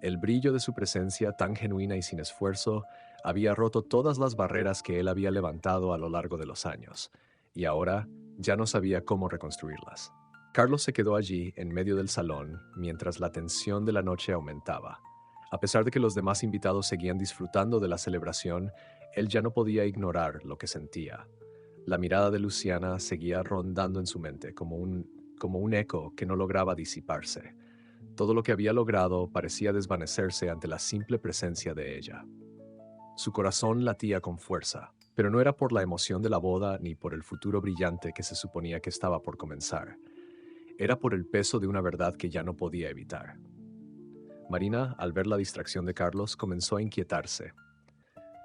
El brillo de su presencia, tan genuina y sin esfuerzo, había roto todas las barreras que él había levantado a lo largo de los años, y ahora ya no sabía cómo reconstruirlas. Carlos se quedó allí, en medio del salón, mientras la tensión de la noche aumentaba. A pesar de que los demás invitados seguían disfrutando de la celebración, él ya no podía ignorar lo que sentía. La mirada de Luciana seguía rondando en su mente como un eco que no lograba disiparse. Todo lo que había logrado parecía desvanecerse ante la simple presencia de ella. Su corazón latía con fuerza, pero no era por la emoción de la boda ni por el futuro brillante que se suponía que estaba por comenzar. Era por el peso de una verdad que ya no podía evitar. Marina, al ver la distracción de Carlos, comenzó a inquietarse.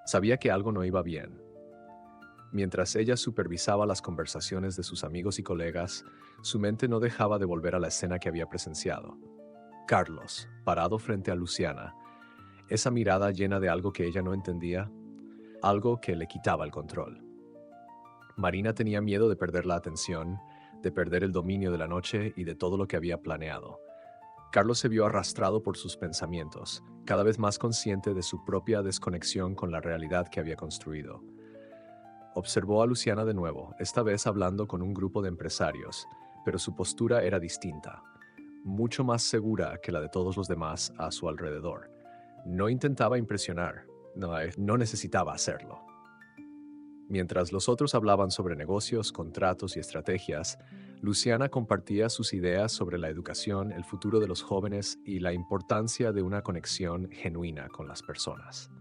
Sabía que algo no iba bien. Mientras ella supervisaba las conversaciones de sus amigos y colegas, su mente no dejaba de volver a la escena que había presenciado. Carlos, parado frente a Luciana, esa mirada llena de algo que ella no entendía, algo que le quitaba el control. Marina tenía miedo de perder la atención, de perder el dominio de la noche y de todo lo que había planeado. Carlos se vio arrastrado por sus pensamientos, cada vez más consciente de su propia desconexión con la realidad que había construido. Observó a Luciana de nuevo, esta vez hablando con un grupo de empresarios, pero su postura era distinta, mucho más segura que la de todos los demás a su alrededor. No intentaba impresionar, no necesitaba hacerlo. Mientras los otros hablaban sobre negocios, contratos y estrategias, Luciana compartía sus ideas sobre la educación, el futuro de los jóvenes y la importancia de una conexión genuina con las personas.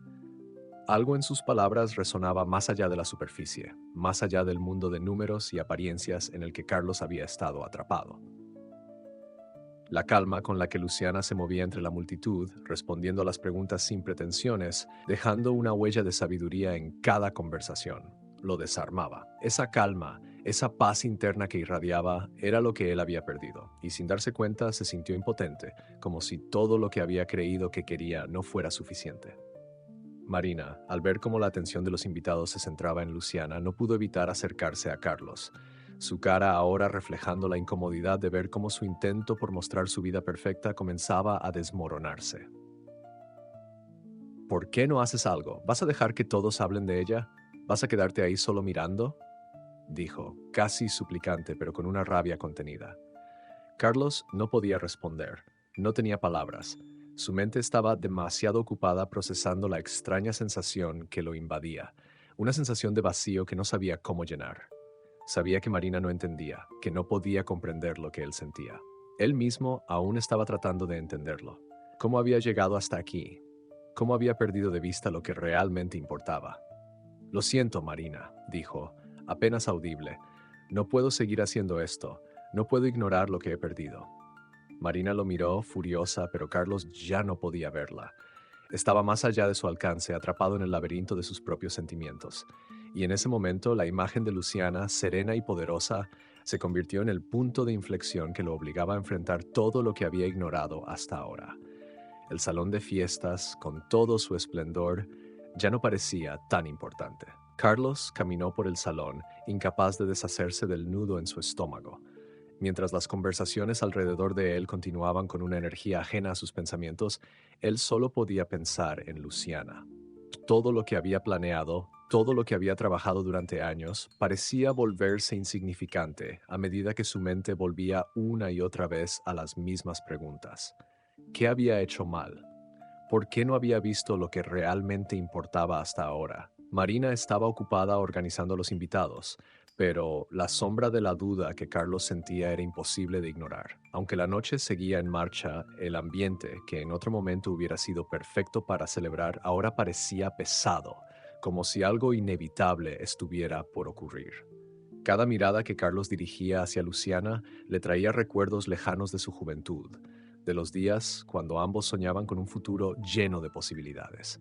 Algo en sus palabras resonaba más allá de la superficie, más allá del mundo de números y apariencias en el que Carlos había estado atrapado. La calma con la que Luciana se movía entre la multitud, respondiendo a las preguntas sin pretensiones, dejando una huella de sabiduría en cada conversación, lo desarmaba. Esa calma, esa paz interna que irradiaba, era lo que él había perdido, y sin darse cuenta se sintió impotente, como si todo lo que había creído que quería no fuera suficiente. Marina, al ver cómo la atención de los invitados se centraba en Luciana, no pudo evitar acercarse a Carlos, su cara ahora reflejando la incomodidad de ver cómo su intento por mostrar su vida perfecta comenzaba a desmoronarse. ¿Por qué no haces algo? ¿Vas a dejar que todos hablen de ella? ¿Vas a quedarte ahí solo mirando?, dijo, casi suplicante, pero con una rabia contenida. Carlos no podía responder, no tenía palabras. Su mente estaba demasiado ocupada procesando la extraña sensación que lo invadía, una sensación de vacío que no sabía cómo llenar. Sabía que Marina no entendía, que no podía comprender lo que él sentía. Él mismo aún estaba tratando de entenderlo. ¿Cómo había llegado hasta aquí? ¿Cómo había perdido de vista lo que realmente importaba? Lo siento, Marina, dijo, apenas audible. No puedo seguir haciendo esto. No puedo ignorar lo que he perdido. Marina lo miró, furiosa, pero Carlos ya no podía verla. Estaba más allá de su alcance, atrapado en el laberinto de sus propios sentimientos. Y en ese momento, la imagen de Luciana, serena y poderosa, se convirtió en el punto de inflexión que lo obligaba a enfrentar todo lo que había ignorado hasta ahora. El salón de fiestas, con todo su esplendor, ya no parecía tan importante. Carlos caminó por el salón, incapaz de deshacerse del nudo en su estómago. Mientras las conversaciones alrededor de él continuaban con una energía ajena a sus pensamientos, él solo podía pensar en Luciana. Todo lo que había planeado, todo lo que había trabajado durante años, parecía volverse insignificante a medida que su mente volvía una y otra vez a las mismas preguntas. ¿Qué había hecho mal? ¿Por qué no había visto lo que realmente importaba hasta ahora? Marina estaba ocupada organizando a los invitados, pero la sombra de la duda que Carlos sentía era imposible de ignorar. Aunque la noche seguía en marcha, el ambiente, que en otro momento hubiera sido perfecto para celebrar, ahora parecía pesado, como si algo inevitable estuviera por ocurrir. Cada mirada que Carlos dirigía hacia Luciana le traía recuerdos lejanos de su juventud, de los días cuando ambos soñaban con un futuro lleno de posibilidades,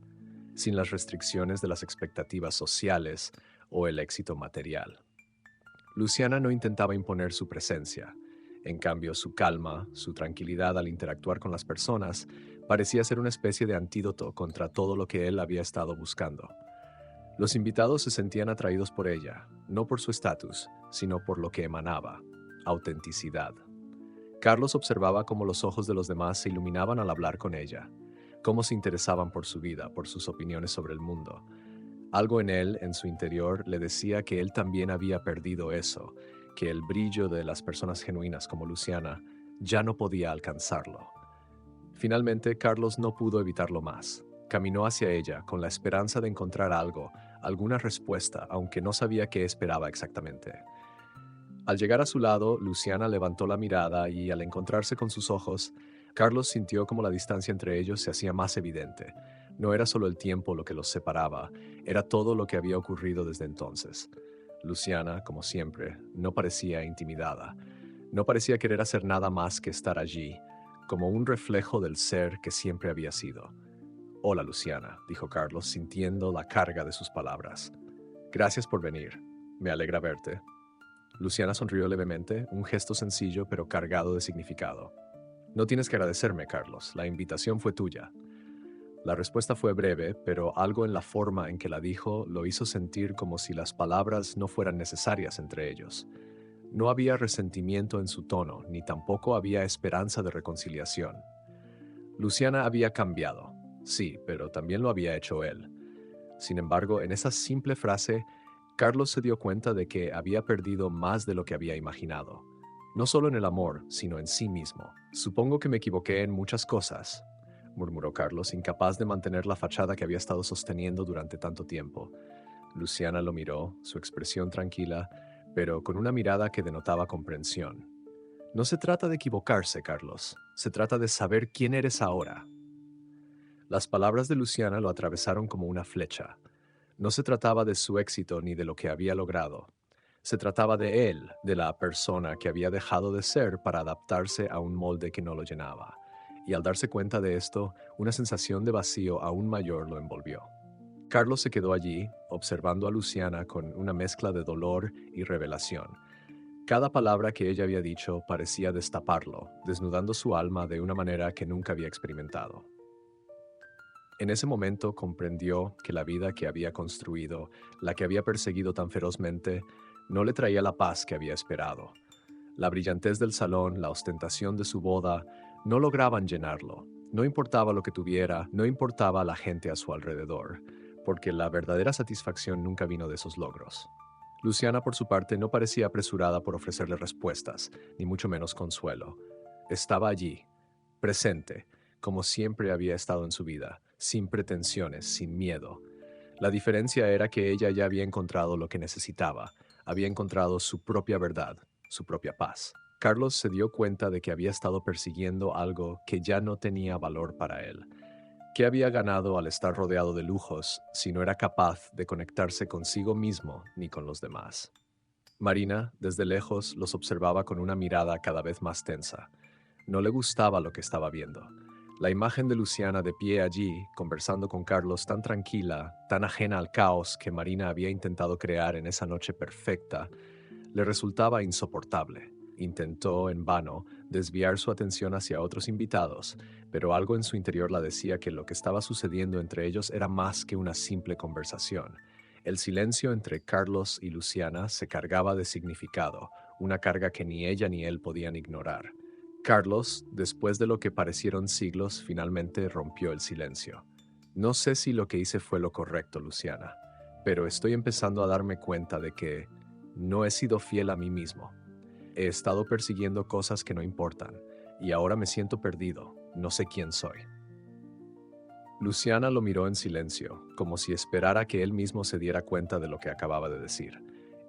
sin las restricciones de las expectativas sociales o el éxito material. Luciana no intentaba imponer su presencia. En cambio, su calma, su tranquilidad al interactuar con las personas, parecía ser una especie de antídoto contra todo lo que él había estado buscando. Los invitados se sentían atraídos por ella, no por su estatus, sino por lo que emanaba: autenticidad. Carlos observaba cómo los ojos de los demás se iluminaban al hablar con ella, cómo se interesaban por su vida, por sus opiniones sobre el mundo. Algo en él, en su interior, le decía que él también había perdido eso, que el brillo de las personas genuinas como Luciana ya no podía alcanzarlo. Finalmente, Carlos no pudo evitarlo más. Caminó hacia ella con la esperanza de encontrar algo, alguna respuesta, aunque no sabía qué esperaba exactamente. Al llegar a su lado, Luciana levantó la mirada y, al encontrarse con sus ojos, Carlos sintió como la distancia entre ellos se hacía más evidente. No era solo el tiempo lo que los separaba, era todo lo que había ocurrido desde entonces. Luciana, como siempre, no parecía intimidada. No parecía querer hacer nada más que estar allí, como un reflejo del ser que siempre había sido. Hola, Luciana, dijo Carlos, sintiendo la carga de sus palabras. Gracias por venir. Me alegra verte. Luciana sonrió levemente, un gesto sencillo pero cargado de significado. No tienes que agradecerme, Carlos. La invitación fue tuya. La respuesta fue breve, pero algo en la forma en que la dijo lo hizo sentir como si las palabras no fueran necesarias entre ellos. No había resentimiento en su tono, ni tampoco había esperanza de reconciliación. Luciana había cambiado, sí, pero también lo había hecho él. Sin embargo, en esa simple frase, Carlos se dio cuenta de que había perdido más de lo que había imaginado. No solo en el amor, sino en sí mismo. Supongo que me equivoqué en muchas cosas, murmuró Carlos, incapaz de mantener la fachada que había estado sosteniendo durante tanto tiempo. Luciana lo miró, su expresión tranquila, pero con una mirada que denotaba comprensión. No se trata de equivocarse, Carlos. Se trata de saber quién eres ahora. Las palabras de Luciana lo atravesaron como una flecha. No se trataba de su éxito ni de lo que había logrado. Se trataba de él, de la persona que había dejado de ser para adaptarse a un molde que no lo llenaba. Y al darse cuenta de esto, una sensación de vacío aún mayor lo envolvió. Carlos se quedó allí, observando a Luciana con una mezcla de dolor y revelación. Cada palabra que ella había dicho parecía destaparlo, desnudando su alma de una manera que nunca había experimentado. En ese momento comprendió que la vida que había construido, la que había perseguido tan ferozmente, no le traía la paz que había esperado. La brillantez del salón, la ostentación de su boda, no lograban llenarlo. No importaba lo que tuviera, no importaba la gente a su alrededor, porque la verdadera satisfacción nunca vino de esos logros. Luciana, por su parte, no parecía apresurada por ofrecerle respuestas, ni mucho menos consuelo. Estaba allí, presente, como siempre había estado en su vida, sin pretensiones, sin miedo. La diferencia era que ella ya había encontrado lo que necesitaba, había encontrado su propia verdad, su propia paz. Carlos se dio cuenta de que había estado persiguiendo algo que ya no tenía valor para él. ¿Qué había ganado al estar rodeado de lujos si no era capaz de conectarse consigo mismo ni con los demás? Marina, desde lejos, los observaba con una mirada cada vez más tensa. No le gustaba lo que estaba viendo. La imagen de Luciana de pie allí, conversando con Carlos tan tranquila, tan ajena al caos que Marina había intentado crear en esa noche perfecta, le resultaba insoportable. Intentó, en vano, desviar su atención hacia otros invitados, pero algo en su interior la decía que lo que estaba sucediendo entre ellos era más que una simple conversación. El silencio entre Carlos y Luciana se cargaba de significado, una carga que ni ella ni él podían ignorar. Carlos, después de lo que parecieron siglos, finalmente rompió el silencio. No sé si lo que hice fue lo correcto, Luciana, pero estoy empezando a darme cuenta de que no he sido fiel a mí mismo. He estado persiguiendo cosas que no importan, y ahora me siento perdido, no sé quién soy. Luciana lo miró en silencio, como si esperara que él mismo se diera cuenta de lo que acababa de decir.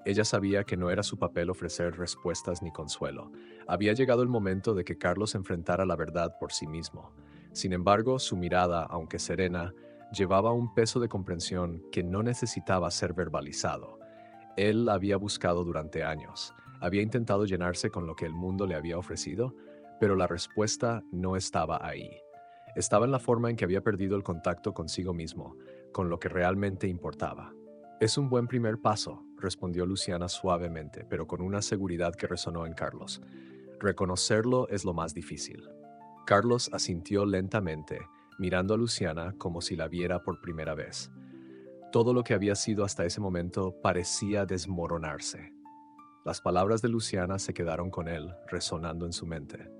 Ella sabía que no era su papel ofrecer respuestas ni consuelo. Había llegado el momento de que Carlos enfrentara la verdad por sí mismo. Sin embargo, su mirada, aunque serena, llevaba un peso de comprensión que no necesitaba ser verbalizado. Él la había buscado durante años. Había intentado llenarse con lo que el mundo le había ofrecido, pero la respuesta no estaba ahí. Estaba en la forma en que había perdido el contacto consigo mismo, con lo que realmente importaba. Es un buen primer paso, respondió Luciana suavemente, pero con una seguridad que resonó en Carlos. Reconocerlo es lo más difícil. Carlos asintió lentamente, mirando a Luciana como si la viera por primera vez. Todo lo que había sido hasta ese momento parecía desmoronarse. Las palabras de Luciana se quedaron con él, resonando en su mente.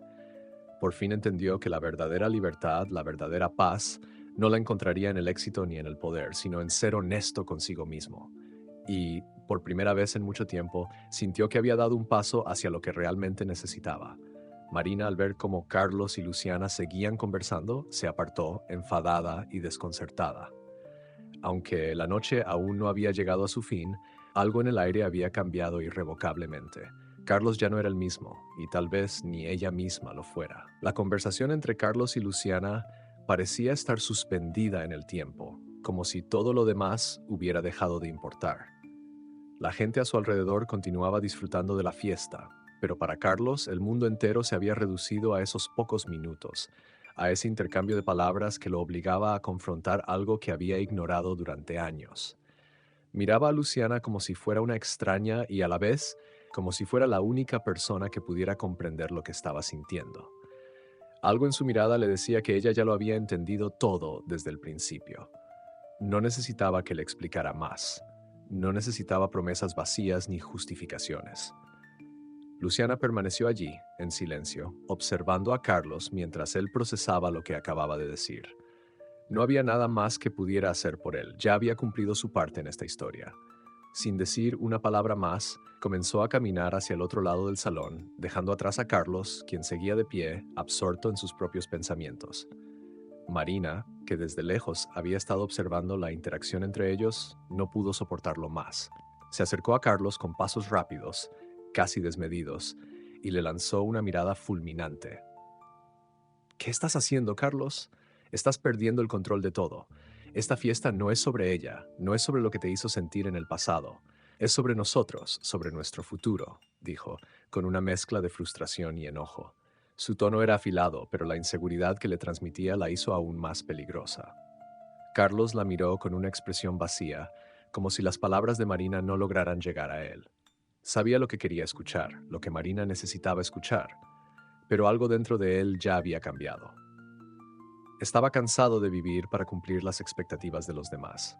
Por fin entendió que la verdadera libertad, la verdadera paz, no la encontraría en el éxito ni en el poder, sino en ser honesto consigo mismo. Y, por primera vez en mucho tiempo, sintió que había dado un paso hacia lo que realmente necesitaba. Marina, al ver cómo Carlos y Luciana seguían conversando, se apartó, enfadada y desconcertada. Aunque la noche aún no había llegado a su fin, algo en el aire había cambiado irrevocablemente. Carlos ya no era el mismo, y tal vez ni ella misma lo fuera. La conversación entre Carlos y Luciana parecía estar suspendida en el tiempo, como si todo lo demás hubiera dejado de importar. La gente a su alrededor continuaba disfrutando de la fiesta, pero para Carlos el mundo entero se había reducido a esos pocos minutos, a ese intercambio de palabras que lo obligaba a confrontar algo que había ignorado durante años. Miraba a Luciana como si fuera una extraña y a la vez como si fuera la única persona que pudiera comprender lo que estaba sintiendo. Algo en su mirada le decía que ella ya lo había entendido todo desde el principio. No necesitaba que le explicara más. No necesitaba promesas vacías ni justificaciones. Luciana permaneció allí, en silencio, observando a Carlos mientras él procesaba lo que acababa de decir. No había nada más que pudiera hacer por él, ya había cumplido su parte en esta historia. Sin decir una palabra más, comenzó a caminar hacia el otro lado del salón, dejando atrás a Carlos, quien seguía de pie, absorto en sus propios pensamientos. Marina, que desde lejos había estado observando la interacción entre ellos, no pudo soportarlo más. Se acercó a Carlos con pasos rápidos, casi desmedidos, y le lanzó una mirada fulminante. ¿Qué estás haciendo, Carlos? Estás perdiendo el control de todo. Esta fiesta no es sobre ella, no es sobre lo que te hizo sentir en el pasado. Es sobre nosotros, sobre nuestro futuro, dijo, con una mezcla de frustración y enojo. Su tono era afilado, pero la inseguridad que le transmitía la hizo aún más peligrosa. Carlos la miró con una expresión vacía, como si las palabras de Marina no lograran llegar a él. Sabía lo que quería escuchar, lo que Marina necesitaba escuchar, pero algo dentro de él ya había cambiado. Estaba cansado de vivir para cumplir las expectativas de los demás.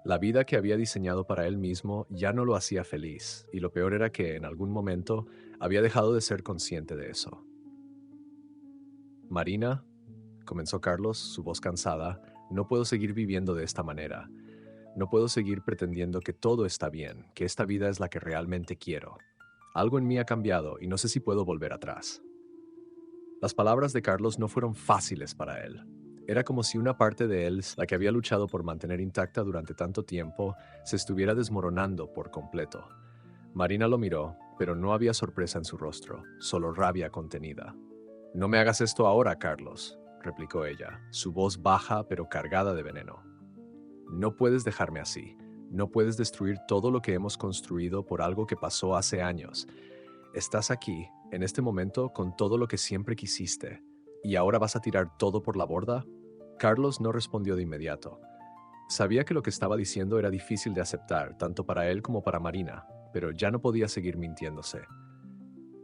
La vida que había diseñado para él mismo ya no lo hacía feliz, y lo peor era que en algún momento había dejado de ser consciente de eso. Marina, comenzó Carlos, su voz cansada, no puedo seguir viviendo de esta manera. No puedo seguir pretendiendo que todo está bien, que esta vida es la que realmente quiero. Algo en mí ha cambiado y no sé si puedo volver atrás. Las palabras de Carlos no fueron fáciles para él. Era como si una parte de él, la que había luchado por mantener intacta durante tanto tiempo, se estuviera desmoronando por completo. Marina lo miró, pero no había sorpresa en su rostro, solo rabia contenida. No me hagas esto ahora, Carlos, replicó ella, su voz baja pero cargada de veneno. No puedes dejarme así. No puedes destruir todo lo que hemos construido por algo que pasó hace años. Estás aquí, en este momento, con todo lo que siempre quisiste. ¿Y ahora vas a tirar todo por la borda? Carlos no respondió de inmediato. Sabía que lo que estaba diciendo era difícil de aceptar, tanto para él como para Marina, pero ya no podía seguir mintiéndose.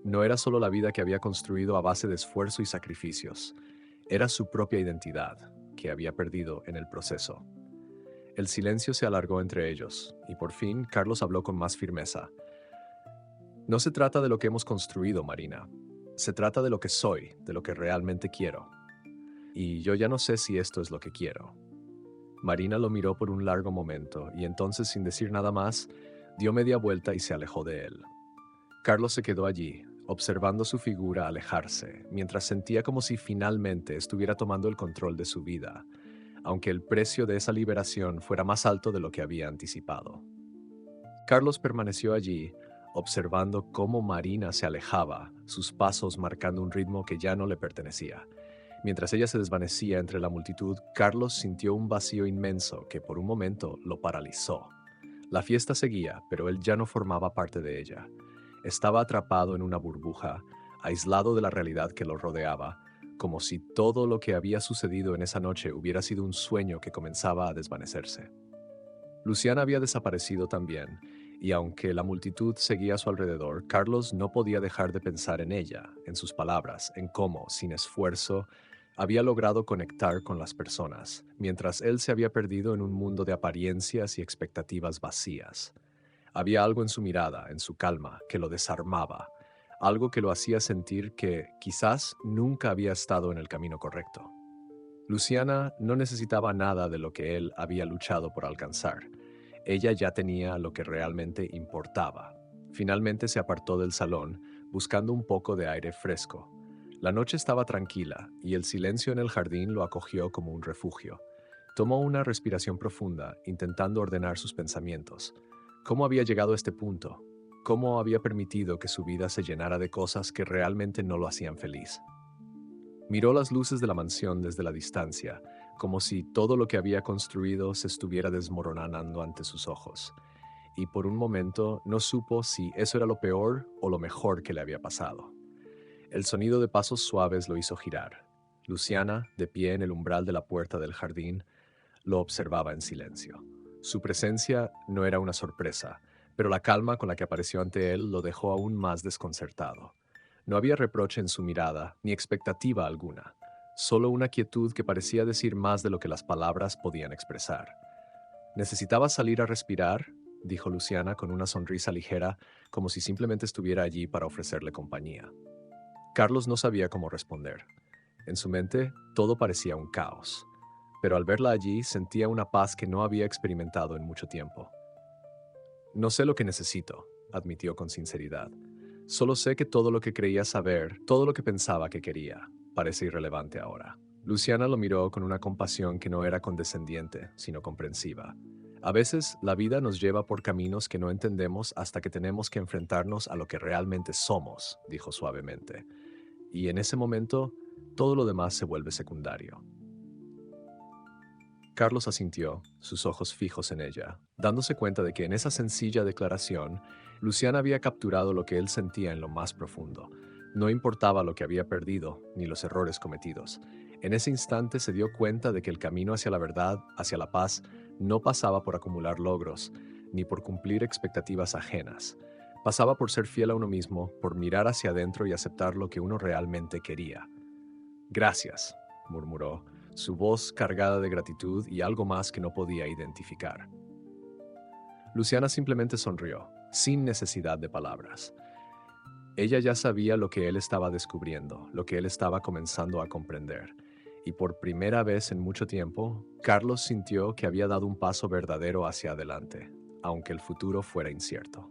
No era solo la vida que había construido a base de esfuerzo y sacrificios. Era su propia identidad, que había perdido en el proceso. El silencio se alargó entre ellos, y por fin Carlos habló con más firmeza. No se trata de lo que hemos construido, Marina. Se trata de lo que soy, de lo que realmente quiero. Y yo ya no sé si esto es lo que quiero. Marina lo miró por un largo momento, y entonces, sin decir nada más, dio media vuelta y se alejó de él. Carlos se quedó allí, observando su figura alejarse, mientras sentía como si finalmente estuviera tomando el control de su vida, aunque el precio de esa liberación fuera más alto de lo que había anticipado. Carlos permaneció allí, observando cómo Marina se alejaba, sus pasos marcando un ritmo que ya no le pertenecía. Mientras ella se desvanecía entre la multitud, Carlos sintió un vacío inmenso que por un momento lo paralizó. La fiesta seguía, pero él ya no formaba parte de ella. Estaba atrapado en una burbuja, aislado de la realidad que lo rodeaba, como si todo lo que había sucedido en esa noche hubiera sido un sueño que comenzaba a desvanecerse. Luciana había desaparecido también, y aunque la multitud seguía a su alrededor, Carlos no podía dejar de pensar en ella, en sus palabras, en cómo, sin esfuerzo, había logrado conectar con las personas, mientras él se había perdido en un mundo de apariencias y expectativas vacías. Había algo en su mirada, en su calma, que lo desarmaba, algo que lo hacía sentir que quizás nunca había estado en el camino correcto. Luciana no necesitaba nada de lo que él había luchado por alcanzar. Ella ya tenía lo que realmente importaba. Finalmente se apartó del salón, buscando un poco de aire fresco. La noche estaba tranquila y el silencio en el jardín lo acogió como un refugio. Tomó una respiración profunda, intentando ordenar sus pensamientos. ¿Cómo había llegado a este punto? ¿Cómo había permitido que su vida se llenara de cosas que realmente no lo hacían feliz? Miró las luces de la mansión desde la distancia, como si todo lo que había construido se estuviera desmoronando ante sus ojos, y por un momento no supo si eso era lo peor o lo mejor que le había pasado. El sonido de pasos suaves lo hizo girar. Luciana, de pie en el umbral de la puerta del jardín, lo observaba en silencio. Su presencia no era una sorpresa, pero la calma con la que apareció ante él lo dejó aún más desconcertado. No había reproche en su mirada, ni expectativa alguna, solo una quietud que parecía decir más de lo que las palabras podían expresar. «¿Necesitaba salir a respirar?», dijo Luciana con una sonrisa ligera, como si simplemente estuviera allí para ofrecerle compañía. Carlos no sabía cómo responder. En su mente, todo parecía un caos, pero al verla allí sentía una paz que no había experimentado en mucho tiempo. «No sé lo que necesito», admitió con sinceridad. «Solo sé que todo lo que creía saber, todo lo que pensaba que quería, parece irrelevante ahora». Luciana lo miró con una compasión que no era condescendiente, sino comprensiva. A veces, la vida nos lleva por caminos que no entendemos hasta que tenemos que enfrentarnos a lo que realmente somos, dijo suavemente. Y en ese momento, todo lo demás se vuelve secundario. Carlos asintió, sus ojos fijos en ella, dándose cuenta de que en esa sencilla declaración, Luciana había capturado lo que él sentía en lo más profundo. No importaba lo que había perdido, ni los errores cometidos. En ese instante se dio cuenta de que el camino hacia la verdad, hacia la paz, no pasaba por acumular logros, ni por cumplir expectativas ajenas. Pasaba por ser fiel a uno mismo, por mirar hacia adentro y aceptar lo que uno realmente quería. «Gracias», murmuró, su voz cargada de gratitud y algo más que no podía identificar. Luciana simplemente sonrió, sin necesidad de palabras. Ella ya sabía lo que él estaba descubriendo, lo que él estaba comenzando a comprender. Y por primera vez en mucho tiempo, Carlos sintió que había dado un paso verdadero hacia adelante, aunque el futuro fuera incierto.